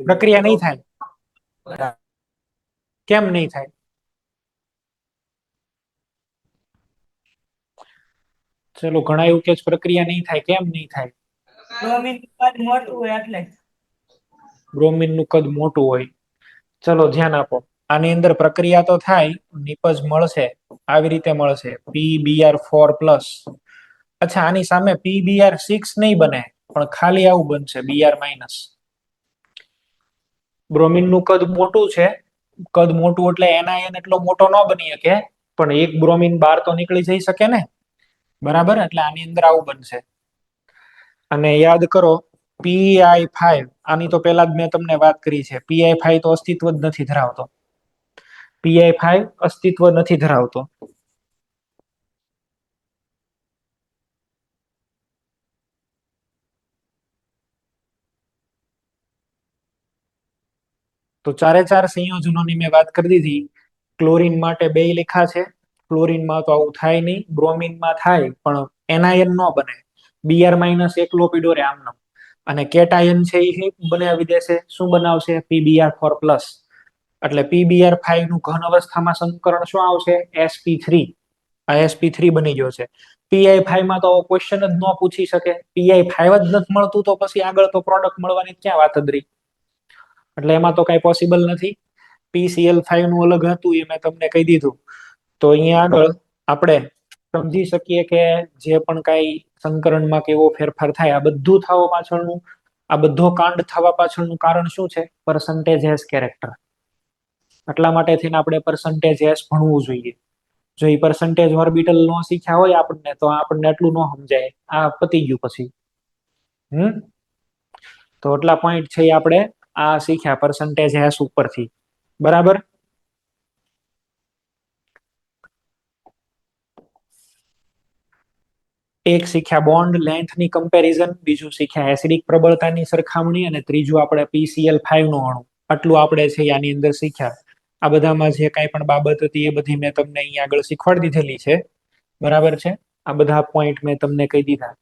પ્રક્રિયા નહીં થાય. કેમ નહીં થાય? ચલો, ઘણા એવું કે છે પ્રક્રિયા નહીં થાય. કેમ નહીં થાય? બ્રોમિન નું કદ મોટું હોય. ચલો ધ્યાન આપો. આની અંદર પ્રક્રિયા તો થાય, નિપજ મળશે આવી રીતે મળશે PBr4+. અચ્છા, આની સામે PBr6 નહીં બને, પણ ખાલી આવું બનશે Br-. બ્રોમિન નું કદ મોટું છે. કદ મોટું એટલે એનાયન એટલો મોટો ન બની શકે, પણ એક બ્રોમિન બહાર તો નીકળી જઈ શકે ને, બરાબર? એટલે આની અંદર આવું બનશે. અને યાદ કરો PI5, આની તો પહેલા જ મેં તમને વાત કરી છે. PI5 તો અસ્તિત્વ જ નથી ધરાવતો. PI5 અસ્તિત્વ નથી ધરાવતો. તો ચારે ચાર સંયોજનોની મેં વાત કરી દીધી. ક્લોરીન માટે 2 લેખા છે. ક્લોરીનમાં તો આવું થાય નહીં. બ્રોમિનમાં થાય, પણ એનાયન ન બને. Br- એકલો પીડો રે આમનો. અને કેટાયન છે એ બનાવી દેશે. શું બનાવશે? PBr4+. એટલે PBr5 નું ઘન અવસ્થામાં સંકરણ શું આવશે? sp3. આ sp3 બની ગયો છે. PI5 માં તો ક્વેશ્ચન જ ન પૂછી શકે. PI5 જ નથી મળતું તો પછી આગળ તો પ્રોડક્ટ મળવાની ક્યાં વાત જ રહી? એટલે એમાં તો કઈ પોસિબલ નથી. PCl5 નું અલગ હતું, એ મેં તમને કહી દીધું. તો અહીંયા આગળ આપણે સમજી શકીએ કે જે પણ કઈ સંકરણમાં કેવો ફેરફાર થાય, આ બધું થવા પાછળનું, આ બધો કાંડ થવા પાછળનું કારણ શું છે? Percentage S character. એટલા માટે થઈને આપણે પર્સન્ટેજ એસ ભણવું જોઈએ. જો એ પર્સન્ટેજ ઓર્બિટલ નો શીખ્યા હોય આપણને, તો આપણને એટલું ન સમજાય. આ પતી ગયું પછી. તો એટલા પોઈન્ટ છે આપણે આ શીખ્યા પર્સન્ટેજ એસ ઉપરથી, બરાબર? એક શીખ્યા બોન્ડ લેન્થ ની કમ્પેરિઝન, બીજું શીખ્યા એસિડિક પ્રબળતાની સરખામણી, અને ત્રીજું આપણે PCl5 નો અણુ. આટલું આપણે છે આની અંદર શીખ્યા. આ બધામાં જે કાંઈ પણ બાબત હતી એ બધી મેં તમને અહીંયા આગળ શીખવાડી દીધેલી છે, બરાબર છે? આ બધા પોઈન્ટ મેં તમને કહી દીધા.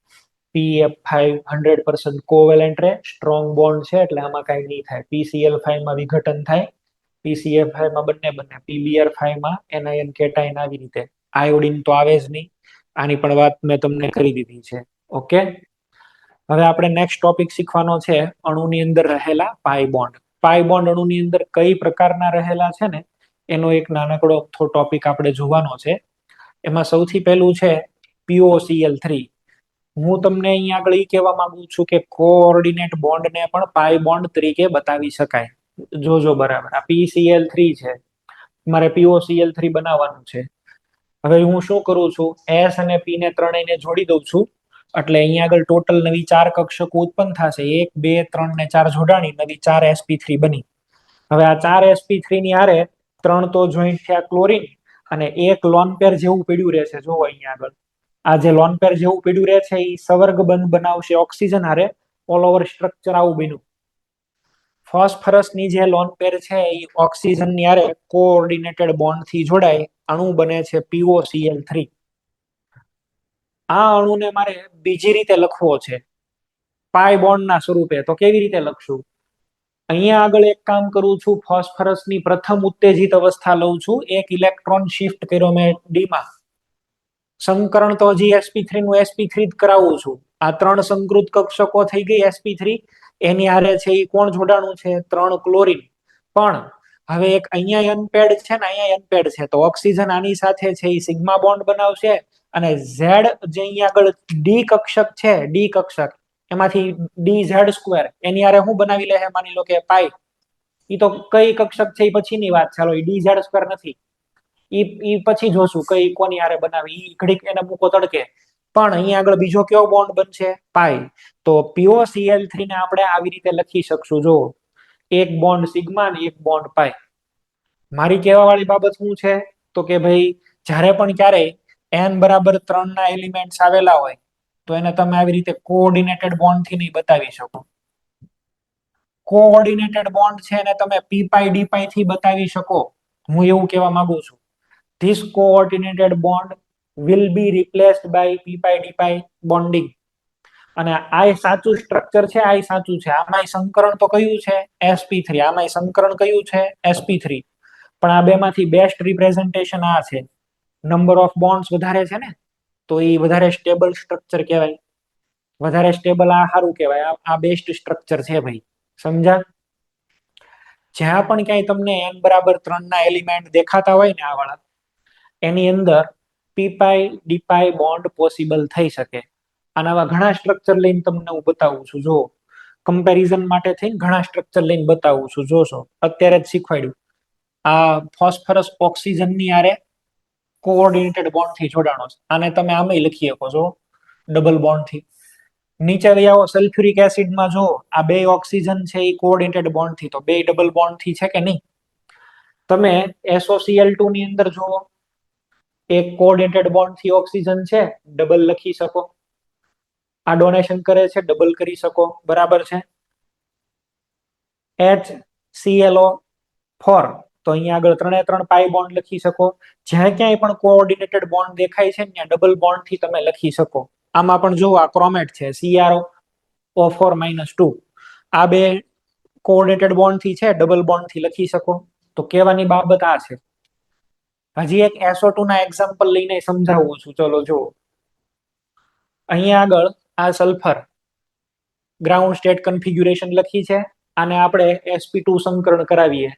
PF5 100% કોવેલેન્ટ રે, સ્ટ્રોંગ બોન્ડ છે એટલે આમાં કાંઈ નહીં થાય. PCl5 માં વિઘટન થાય, PCl5 માં બંને. PBr5 માં એનાયન કેટાયન આવી રીતે. આયોડિન તો આવે જ નહીં. આની પણ વાત મેં તમને કરી દીધી છે. ઓકે, હવે આપણે નેક્સ્ટ ટોપિક શીખવાનો છે અણુની અંદર રહેલા પાઈ બોન્ડ. પાઈ બોન્ડ અણુની અંદર કઈ પ્રકારના રહેલા છે ને, એનો એક નાનકડો ટોપિક આપણે જોવાનો છે. એમાં સૌથી પહેલું છે POCl3. હું તમને અહીંયા આગળ એ કહેવા માંગુ છું કે કોઓર્ડિનેટ બોન્ડને પણ પાઈ બોન્ડ તરીકે બતાવી શકાય. જોજો બરાબર. આ PCl3 છે, મારે POCl3 બનાવવાનું છે. હવે હું શું કરું છું? S અને P ને ત્રણેયને જોડી દઉં છું. એટલે અહીંયા આગળ ટોટલ નવી 4 કક્ષકો ઉત્પન્ન થશે. 1 2 3 ને 4 જોડાણી નવી 4 sp3 બની. હવે આ 4 sp3 ની હારે 3 તો જોઈન્ટ થયા ક્લોરીન, અને એક લોન પેર જેવું પડ્યું રહેશે. જોવો અહીંયા આગળ આ જે લોન પેર જેવું પડ્યું રહે છે એ સવર્ગ બંધ બનાવશે ઓક્સિજન હારે. ઓલ ઓવર સ્ટ્રક્ચર આવું બન્યું. ફોસ્ફરસ ની જે લોન પેર છે એ ઓક્સિજન ની હારે કોઓર્ડિનેટેડ બોન્ડ થી જોડાય, અણુ બને છે POCl3. આ અણુને મારે બીજી રીતે લખવો છે પાઈ બોન્ડના સ્વરૂપે, તો કેવી રીતે લખશું? અહીંયા આગળ એક કામ કરું છું, ફોસ્ફરસની પ્રથમ ઉત્તેજિત અવસ્થા લઉં છું, એક ઇલેક્ટ્રોન શિફ્ટ કર્યો મેં ડીમાં, સંકરણ તો હજી sp3 નું sp3 જ કરાવું છું. આ 3 સંકૃત કક્ષકો થઈ ગઈ sp3, એની આરે છે એ કોણ જોડાણું છે? 3 ક્લોરીન. પણ હવે એક અહીંયા અનપેડ છે ને અહીંયા અનપેડ છે, તો ઓક્સિજન આની સાથે છે એ સિગ્મા બોન્ડ બનાવશે, અને ઝેડ જે અહીંયા આગળ ડી કક્ષક છે, ડી કક્ષક એમાંથી ડી ઝેડ સ્ક્વેર એની આરે હું બનાવી લે છે? માની લો કે પાઈ. ઈ તો કઈ કક્ષક છે એ પછીની વાત, ચાલો એ ડી ઝેડ સ્ક્વેર નથી, ઈ પછી જોશું કઈ કોની આરે બનાવી, ઈ ઘડીક એને મૂકો તડકે. પણ અહીંયા આગળ બીજો કયો બોન્ડ બનશે? પાઈ. તો POCl3 ને આપણે આવી રીતે લખી શકશું, જો એક બોન્ડ સિગ્મા ને એક બોન્ડ પાઈ. મારી કહેવા વાળી બાબત શું છે? તો કે ભાઈ જ્યારે પણ ક્યારેય n બરાબર 3 ના એલિમેન્ટ્સ આવેલા હોય તો એને તમે આવી રીતે કોઓર્ડિનેટેડ બોન્ડ થી નહીં બતાવી શકો. કોઓર્ડિનેટેડ બોન્ડ છે એને તમે p પાઈ d પાઈ થી બતાવી શકો. હું એવું કહેવા માંગુ છું, this coordinated bond will be replaced by p pi d pi bonding. અને આ સાચું સ્ટ્રક્ચર છે, આ સાચું છે. આમાં સંકરણ તો કયું છે? sp3. આમાં સંકરણ કયું છે? sp3. પણ આ બેમાંથી બેસ્ટ રિપ્રેઝન્ટેશન આ છે. નંબર ઓફ બોન્ડ્સ વધારે છે ને, તો એ વધારે સ્ટેબલ સ્ટ્રક્ચર કહેવાય. વધારે સ્ટેબલ આ સારું કહેવાય, આ બેસ્ટ સ્ટ્રક્ચર છે ભાઈ. સમજા? જ્યાં પણ ક્યાંય તમને n બરાબર 3 ના એલિમેન્ટ દેખાતા હોય ને આ વાળા, એની અંદર p પાઈ d પાઈ બોન્ડ પોસિબલ થઈ શકે. અને આવા ઘણા સ્ટ્રક્ચર લઈને તમને હું બતાવું છું, જો કમ્પેરિઝન માટે થઈને ઘણા સ્ટ્રક્ચર લઈને બતાવું છું, જોશો. અત્યારે જ શીખવાડ્યું. આ ફોસ્ફરસ ઓક્સિજન ની આરે કોઓર્ડિનેટેડ બોન્ડ થી જોડાણો છે. આને તમે આમાં લખી શકો છો ડબલ બોન્ડ થી. નીચે લઈ આવો સલ્ફ્યુરિક એસિડમાં, જો આ બે ઓક્સિજન છે એ કોઓર્ડિનેટેડ બોન્ડ થી, તો બે ડબલ બોન્ડ થી છે કે નહીં? તમે SOCl2 ની અંદર જુઓ, એક કોઓર્ડિનેટેડ બોન્ડ થી ઓક્સિજન છે, ડબલ લખી શકો. આ ડોનેશન કરે છે, ડબલ કરી શકો, બરાબર છે. HClO4, તો અહીંયા આગળ 3 પાઈ બોન્ડ લખી શકો. જ્યાં ક્યાંય પણ કોઓર્ડિનેટેડ બોન્ડ દેખાય છે ત્યાં ડબલ બોન્ડ થી તમે લખી શકો. આમાં પણ જો આ ક્રોમેટ છે CrO4-2, આ બે કોઓર્ડિનેટેડ બોન્ડ થી છે, ડબલ બોન્ડ થી લખી શકો. તો કહેવાની બાબત આ છે. હજી એક SO2 ના એક્ઝામ્પલ લઈને સમજાવું છું, ચલો જો. અહીંયા આગળ આ સલ્ફર ગ્રાઉન્ડ સ્ટેટ કન્ફિગ્યુરેશન લખી છે, આને આપણે sp2 સંકરણ કરાવીએ.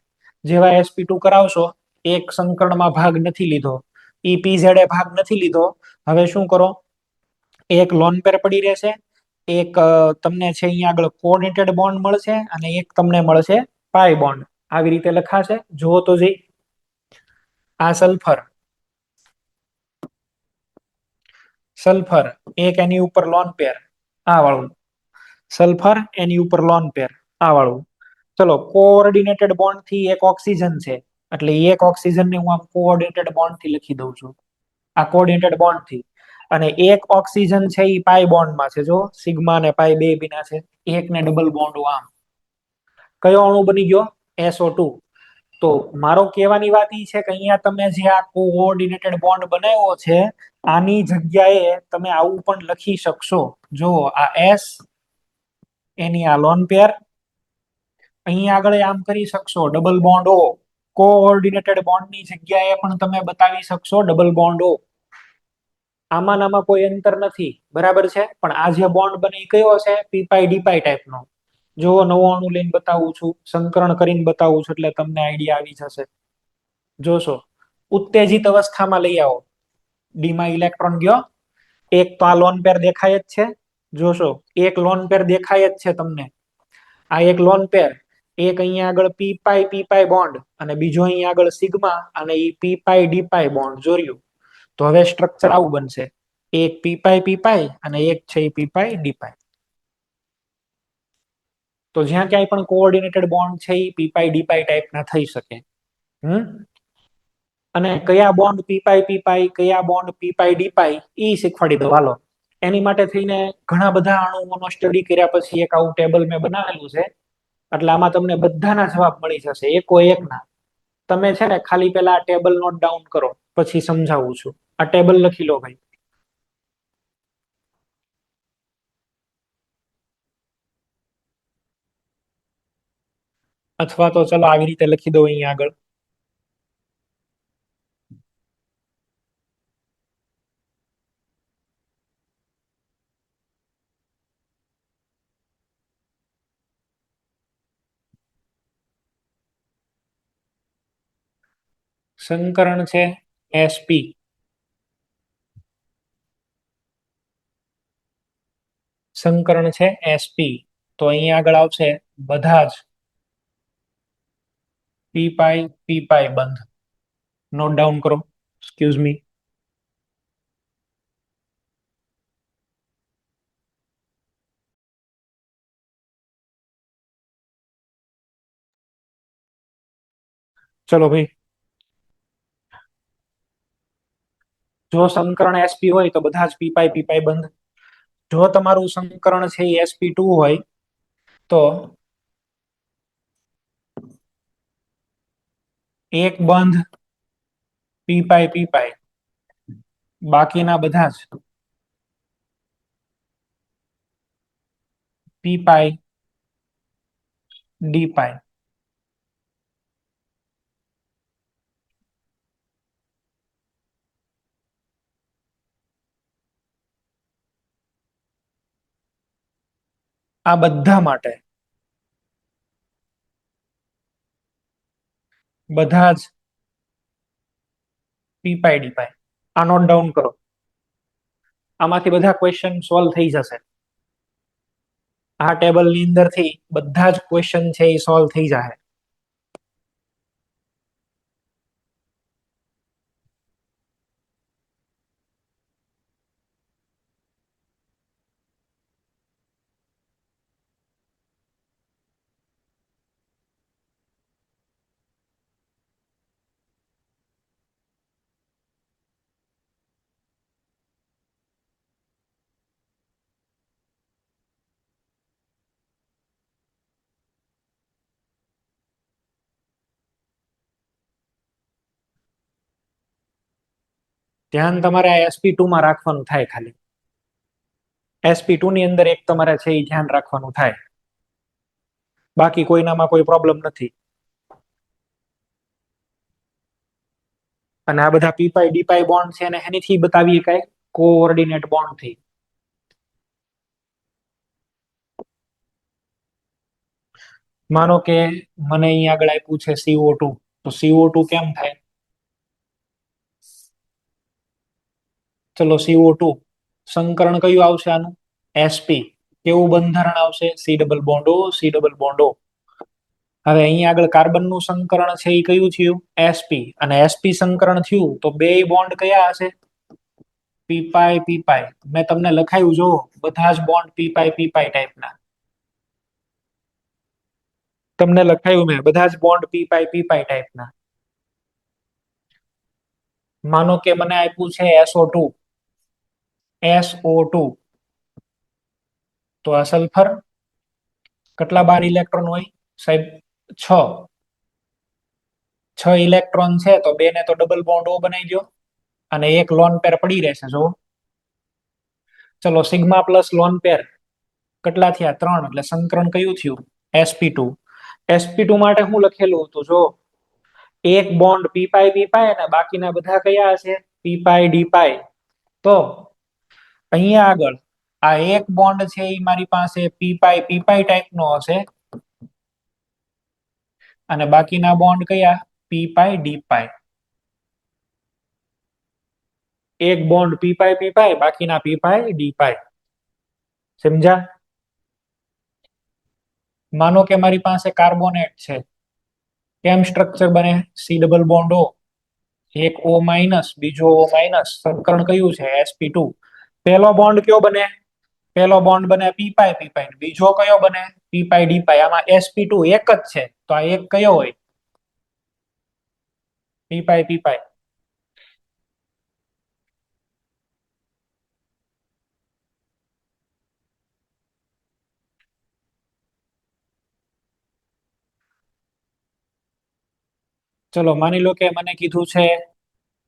જેવા sp2 કરાવશો, એક સંકરણમાં ભાગ નથી લીધો, EPZ એ ભાગ નથી લીધો. હવે શું કરો? એક લોન પેર પડી રહેશે, એક તમને છે અહીંયા આગળ કોઓર્ડિનેટેડ બોન્ડ મળશે, અને એક તમને મળશે પાઈ બોન્ડ. આવી રીતે લખાશે, જુઓ તો જઈ. આ સલ્ફર એક એની ઉપર લોન પેર, આ વાળું સલ્ફર, એની ઉપર લોન પેર, આ વાળું. ચલો, કોઓર્ડિનેટેડ બોન્ડ થી એક ઓક્સિજન છે, એટલે એક ઓક્સિજન ને હું આમ કોઓર્ડિનેટેડ બોન્ડ થી લખી દઉં છું, આ કોઓર્ડિનેટેડ બોન્ડ થી. અને એક ઓક્સિજન છે એ પાઈ બોન્ડ માં છે, જો સિગ્મા ને પાઈ બે બીના છે, એક ને ડબલ બોન્ડ આમ. કયો અણુ બની ગયો? SO2. તો મારો કહેવાની વાત એ છે કે અહીંયા તમે જે આ કોઓર્ડિનેટેડ બોન્ડ બનાવ્યો છે, આની જગ્યાએ તમે આવું પણ લખી શકશો. જો આ S, એની આ લોન પેર, અહીંયા આગળ આમ કરી શકશો double bond O. Coordinated bond ની જગ્યાએ પણ તમે બતાવી શકશો ડબલ બોન્ડ O. આમાં કોઈ અંતર નથી, બરાબર છે. પણ આ જે બોન્ડ બને એ કયો છે? p પાઈ d પાઈ ટાઈપનો. જો નવો અણુ લઈને બતાવું છું, સંકરણ કરીને બતાવું છું, એટલે તમને આઈડિયા આવી જશે. જોશો, ઉત્તેજિત અવસ્થામાં લઈ આવો, ડી માં ઇલેક્ટ્રોન ગયો, એક તો આ લોન પેર દેખાય જ છે, જોશો એક લોન પેર દેખાય જ છે તમને. આ એક લોન પેર, એક અહીંયા આગળ p પાઈ બોન્ડ, અને બીજો અહીંયા આગળ સિગ્મા, અને એ p પાઈ d પાઈ બોન્ડ જોડ્યું. તો હવે સ્ટ્રક્ચર આવું બનશે, એક p પાઈ અને એક છે p પાઈ d પાઈ. તો જ્યાં ક્યાંય પણ કોઓર્ડિનેટેડ બોન્ડ છે એ p પાઈ d પાઈ ટાઈપના થઈ શકે. અને કયા બોન્ડ p પાઈ, કયા બોન્ડ p પાઈ d પાઈ, એ શીખવાડી દો હાલો. એની માટે થઈને ઘણા બધા અણુઓનો સ્ટડી કર્યા પછી એક આવું ટેબલ મેં બનાવેલું છે, એટલે આમાં તમને બધાના જવાબ મળી જશે, એકો એકના. તમે છે ને ખાલી પેલા આ ટેબલ નોટ ડાઉન કરો, પછી સમજાવું છું. આ ટેબલ લખી લો ભાઈ. અથવા તો ચલો આવી રીતે લખી દો અહીંયા આગળ. સંકરણ છે એસપી. સંકરણ છે એસપી, તો અહીંયા આગળ આવશે બધા જ પી પાઈ બંધ. નોટ ડાઉન કરો. Excuse me. ચલો ભાઈ, જો સંકરણ એસપી હોય તો બધા જ પી પાઈ બંધ. જો તમારું સંકરણ છે એ sp2 હોય તો એક બંધ પી પાઈ, બાકીના બધા જ પી પાઈ ડી પાઈ. આ બધા માટે બધા જ પી પાઈ ડી પાઈ. આ નોટ ડાઉન કરો. આમાંથી બધા ક્વેશ્ચન સોલ્વ થઈ જશે. આ ટેબલ ની અંદર થી બધા જ ક્વેશ્ચન છે એ સોલ્વ થઈ જાય. ધ્યાન તમારે આ sp2 માં રાખવાનું થાય. ખાલી sp2 ની અંદર એક તમારે છે એ ધ્યાન રાખવાનું થાય. બાકી કોઈનામાં કોઈ પ્રોબ્લેમ નથી. અને આ બધા પી પાઈ ડી પાઈ બોન્ડ છે અને એનીથી બતાવી શકાય કોઓર્ડિનેટ બોન્ડ થી. માનો કે મને અહીંયા આગળ આપ્યું છે CO2, તો CO2 કેમ થાય? ચલો CO2 સંકરણ કયું આવશે આનું? sp. કેવું બંધારણ આવશે? C double bond O, C double bond O. હવે અહીંયા આગળ કાર્બન નું સંકરણ છે એ કયું થયું? sp. અને sp સંકરણ થયું તો બે બોન્ડ કયા હશે? પી પાઈ. મેં તમને લખાયું જો બધા જ બોન્ડ પી પાઈ ટાઈપના. તમને લખાયું મેં બધા જ બોન્ડ પી પાઈ ટાઈપના. માનો કે મને આપ્યું છે SO2. તો આ સલ્ફર કેટલા બાર ઇલેક્ટ્રોન હોય સાહેબ? 6 ઇલેક્ટ્રોન છે તો બે ને તો ડબલ બોન્ડ O બનાવી દો અને એક લોન પેર પડી રહેશે. જો ચલો સિગ્મા પ્લસ લોન પેર કેટલા થયા? 3. એટલે સંકરણ કયું થયું? sp2. sp2 માટે હું લખેલું હતું જો એક બોન્ડ પી પાઈ અને બાકીના બધા કયા હશે? પી પાઈ ડી પાઈ. તો અહીંયા આગળ આ એક બોન્ડ છે એ મારી પાસે પી પાઈ ટાઈપ નો હશે અને બાકીના બોન્ડ કયા? પી પાઈ ડી પાઈ. એક બોન્ડ પી પાઈ બાકીના પી પાઈ ડી પાઈ. સમજા? માનો કે મારી પાસે કાર્બોનેટ છે. કેમ સ્ટ્રક્ચર બને? C ડબલ બોન્ડ O, એક O માઇનસ, બીજો O માઇનસ. સંકરણ કયું છે? sp2. પહેલો બોન્ડ કયો બને? પહેલો બોન્ડ બને પી પાઈ. બીજો કયો બને? પી પાઈ ડી પાઈ. આમાં sp2 એક જ છે તો આ એક કયો હોય? પી પાઈ. ચલો માની લો કે મને કીધું છે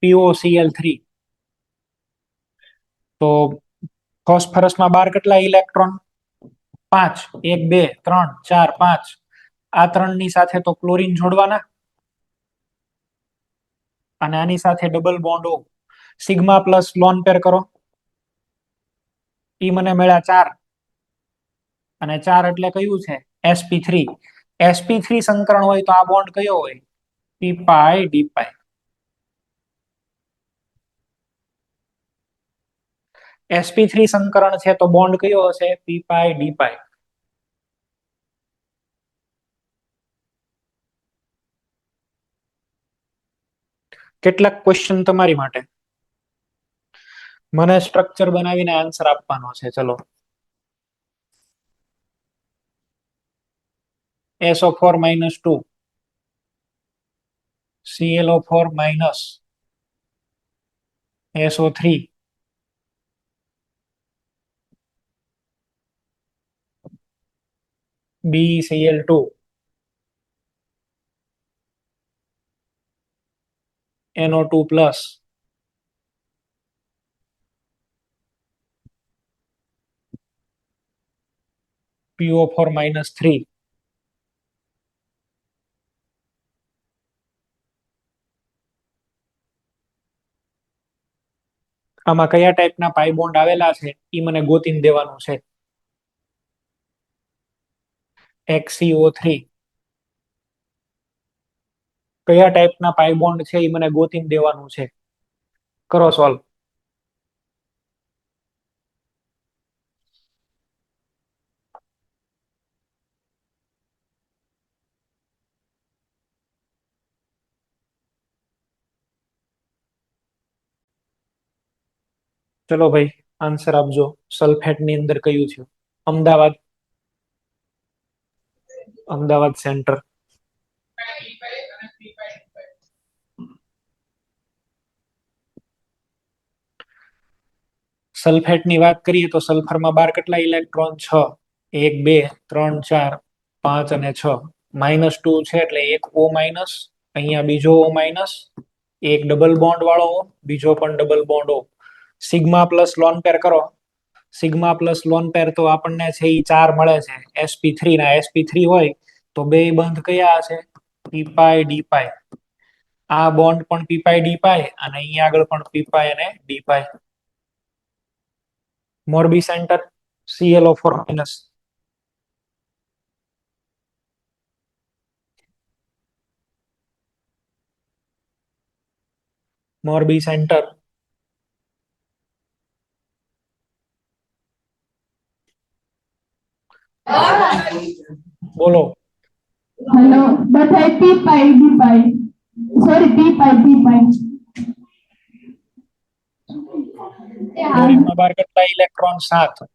POCl3. તો ફોસ્ફરસમાં બાર કેટલા ઇલેક્ટ્રોન? 5. 1 2 3 4 5. આ 3 ની સાથે તો ક્લોરીન જોડવાના અને આની સાથે double bond O sigma plus lone પેર કરો ઈ મને મળ્યા 4 અને 4 એટલે કયું છે sp3 sp3 સંકરણ હોય તો આ બોન્ડ કયો હોય p પાઈ d પાઈ sp3 સંકરણ છે તો બોન્ડ કયો હશે p પાઈ d પાઈ કેટલાક ક્વેશ્ચન તમારી માટે મને સ્ટ્રક્ચર બનાવીને આન્સર આપવાનો છે ચલો SO4 -2 ClO4 minus SO3 BCl2 NO2 plus PO4 -3 આમાં કયા ટાઈપના પાઈ બોન્ડ આવેલા છે એ મને ગોતીને દેવાનું છે XCO3 કયા ટાઈપના પાઈ બોન્ડ છે એ મને ગોતીને દેવાનું છે કરો સોલ્વ ચલો ભાઈ આન્સર આપજો સલ્ફેટ ની અંદર કયું છે અમદાવાદ અમદાવાદ સેન્ટર સલ્ફેટ ની વાત કરીએ તો સલ્ફરમાં બાર કેટલા ઇલેક્ટ્રોન 6 1 2 3 4 5 અને 6 -2 છે એટલે એક O માઇનસ અહીંયા બીજો O માઇનસ એક ડબલ બોન્ડ વાળો O બીજો પણ double bond O sigma plus lone પેર કરો સિગ્મા પ્લસ લોન પેર તો આપણને છે એ 4 મળે છે sp3 ના sp3 હોય તો બે બંધ કયા હશે p પાઈ d પાઈ આ બોન્ડ પણ p પાઈ d પાઈ અને અહીંયા આગળ પણ p પાઈ અને d pi Morbi centre ClO4 minus Morbi centre બોલો હેલો બધા p pi d pi sorry p pi d pi ક્લોરીનમાં બાર કેટલા ઇલેક્ટ્રોન 7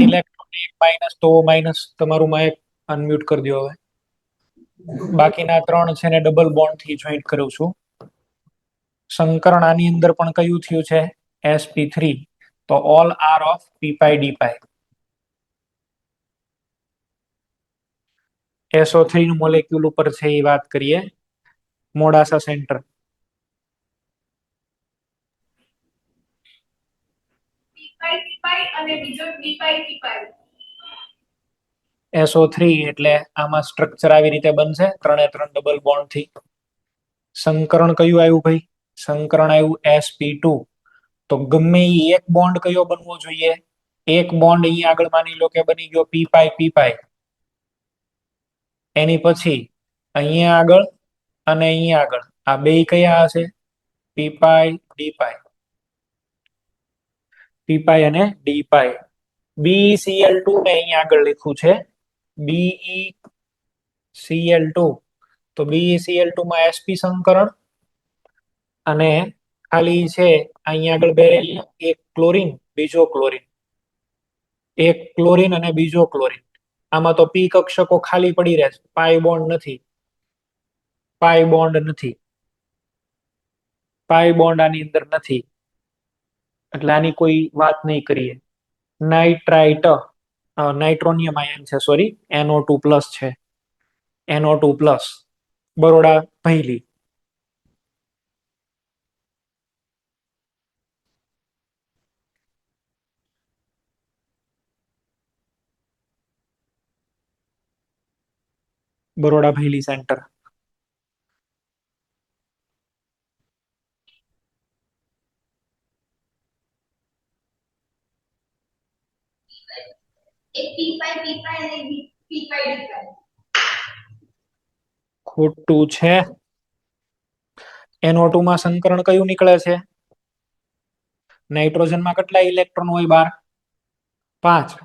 ઇલેક્ટ્રોન એક માઇનસ તો માઇનસ તમારું માઇક અનમ્યુટ કરી દો હવે બાકીના 3 છે ને ડબલ બોન્ડ થી જોઈન્ટ કરું છું સંકરણ આની અંદર પણ કયું થયું છે sp3 તો all are of p pi d pi SO3 નું મોલેક્યુલ ઉપર છે એ વાત કરીએ મોડાસા સેન્ટર અને બીજો ડી પાઈ SO3 એટલે આમાં સ્ટ્રક્ચર આવી રીતે બનશે 3 ડબલ બોન્ડ થી સંકરણ કયું આવ્યું ભાઈ સંકરણ આવ્યું sp2 તો ગમે એ એક બોન્ડ કયો બનવો જોઈએ એક બોન્ડ અહીં આગળ માની લો કે બની ગયો p પાઈ એની પછી અહીંયા આગળ અને અહીંયા આગળ આ બે કયા હશે p પાઈ d પાઈ p પાઈ અને d પાઈ BeCl2 ને અહીંયા આગળ લખ્યું છે BeCl2 તો BeCl2 માં sp સંકરણ અને ખાલી છે અહીંયા આગળ બે એક ક્લોરીન બીજો ક્લોરીન એક ક્લોરીન અને બીજો ક્લોરીન આમાં તો p કક્ષકો ખાલી પડી રહે છે પાઈ બોન્ડ નથી પાઈ બોન્ડ આની અંદર નથી એટલે આની કોઈ વાત નહીં કરીએ નાઇટ્રાઇટ નાઇટ્રોનિયમ આયન છે સોરી NO2 પ્લસ છે NO2 પ્લસ બરોડા પહેલી બરોડા ભૈલી સેન્ટર. એક P5 અને P5 D5. ખોટું છે. NO2 માં સંકરણ કયું નીકળે છે? નાઇટ્રોજનમાં કેટલા ઇલેક્ટ્રોન હોય? 12. 5.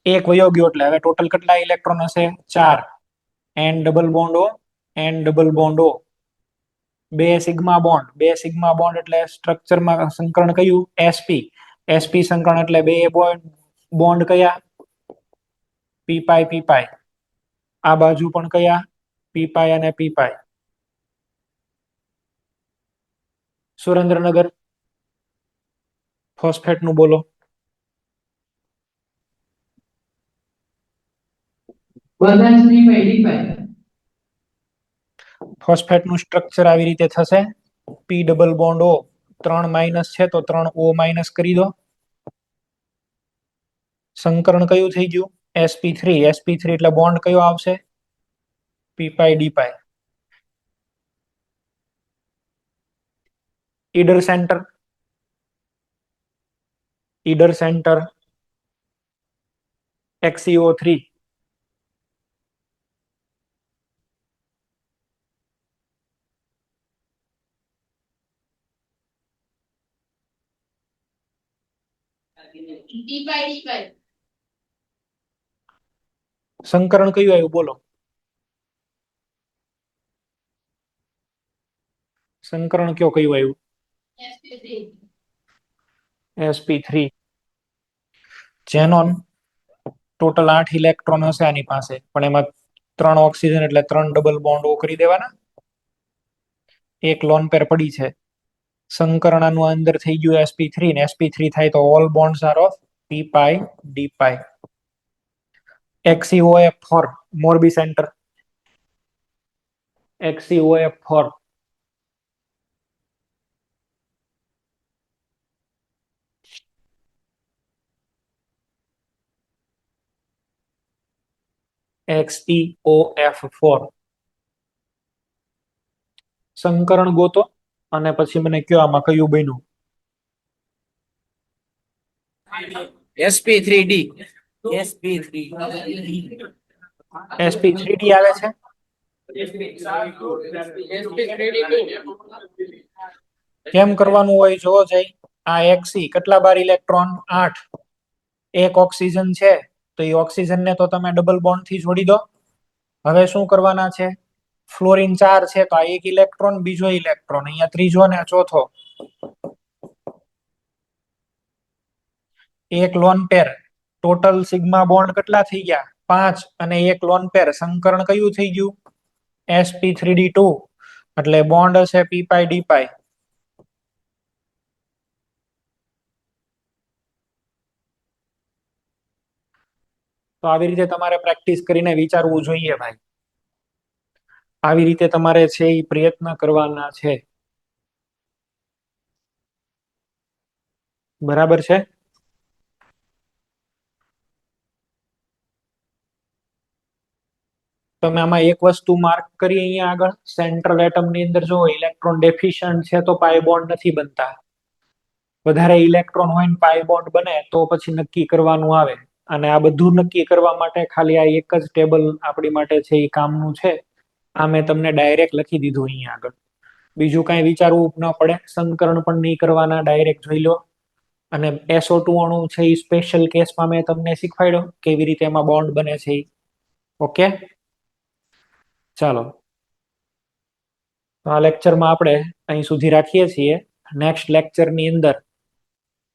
એક વયો ગયો એટલે હવે ટોટલ કેટલા ઇલેક્ટ્રોન હશે? 4. N double bond O, N double bond O. બે સિગ્મા બોન્ડ એટલે સ્ટ્રક્ચરમાં સંકરણ કયું? sp. sp સંકરણ એટલે બે બોન્ડ કયા? p pi. આ બાજુ પણ કયા? p pi અને p pi. સુરેન્દ્રનગર ફોસ્ફેટ નું બોલો. બધા જ P5 D5. ફોસ્ફેટ નું સ્ટ્રક્ચર આવી રીતે થશે. p double bond O, 3 minus છે તો 3 O માઇનસ કરી દો. સંકરણ કયું થઈ ગયું? sp3. sp3 એટલે બોન્ડ કયો આવશે? p pi d pi. Idar centre XeO3. P5 D5. સંકરણ કયું આવ્યું બોલો? સંકરણ કયું આવ્યું? sp3. sp3. Xenon total 8 electron હશે આની પાસે, પણ એમાં 3 ઓક્સિજન એટલે 3 ડબલ બોન્ડ ઓ કરી દેવાના. એક લોન પેર પડી છે. સંકરણ આનું અંદર થઈ ગયું sp3 ને sp3 થાય તો all bonds are of p pi d pi. XeOF4 મોરબી સેન્ટર. XeOF4. XeOF4. સંકરણ ગોતો અને પછી મને કયો આમાં કયું બન્યું? sp3d. sp3 sp3d આવે છે. કેમ કરવાનું હોય જોવો જઈ. આ Xe કેટલા બાર ઇલેક્ટ્રોન? 8. એક ઓક્સિજન છે તો એ ઓક્સિજન ને તો તમે ડબલ બોન્ડ થી જોડી દો. હવે શું કરવાના છે? ફ્લોરિન 4 છે તો આ એક ઇલેક્ટ્રોન, બીજો ઇલેક્ટ્રોન, અહીંયા ત્રીજો ને ચોથો. એક lone pair. Total sigma bond કેટલા થઈ ગયા? 5 અને એક લોન પેર. સંકરણ કયું થઈ ગયું? sp3d2 એટલે બોન્ડ હશે p pi d pi. તો આવી રીતે તમારે પ્રેક્ટિસ કરીને વિચારવું જોઈએ ભાઈ. આવી રીતે તમારે છે એ પ્રયત્ન કરવાના છે. બરાબર છે? તમે આમાં એક વસ્તુ માર્ક કરી અહીંયા આગળ સેન્ટ્રલ એટમ ની અંદર જો ઇલેક્ટ્રોન ડેફિશિયન્ટ છે તો પાઈ બોન્ડ નથી બનતા. વધારે ઇલેક્ટ્રોન હોય ને પાઈ બોન્ડ બને તો પછી નક્કી કરવાનું આવે. અને આ બધું નક્કી કરવા માટે ખાલી આ એક જ ટેબલ આપણી માટે છે એ કામનું છે. આ મેં તમને ડાયરેક્ટ લખી દીધું અહીંયા આગળ. બીજું કાંઈ વિચારવું ન પડે. સંકરણ પણ નહીં કરવાના, ડાયરેક્ટ જોઈ લો. અને SO2 અણુ છે એ સ્પેશિયલ કેસમાં મેં તમને શીખવાડ્યો કેવી રીતે એમાં બોન્ડ બને છે. ઓકે, ચાલો આ લેક્ચરમાં આપણે અહીં સુધી રાખીએ છીએ. નેક્સ્ટ લેક્ચરની અંદર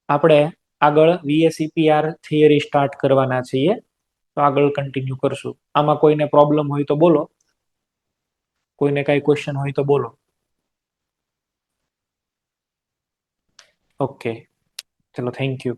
આપણે આગળ VSEPR થિયરી સ્ટાર્ટ કરવાના છીએ. તો આગળ કન્ટિન્યુ કરશું. આમાં કોઈને પ્રોબ્લેમ હોય તો બોલો. કોઈને કાંઈ ક્વેશ્ચન હોય તો બોલો. ઓકે, ચલો, થેન્ક યુ.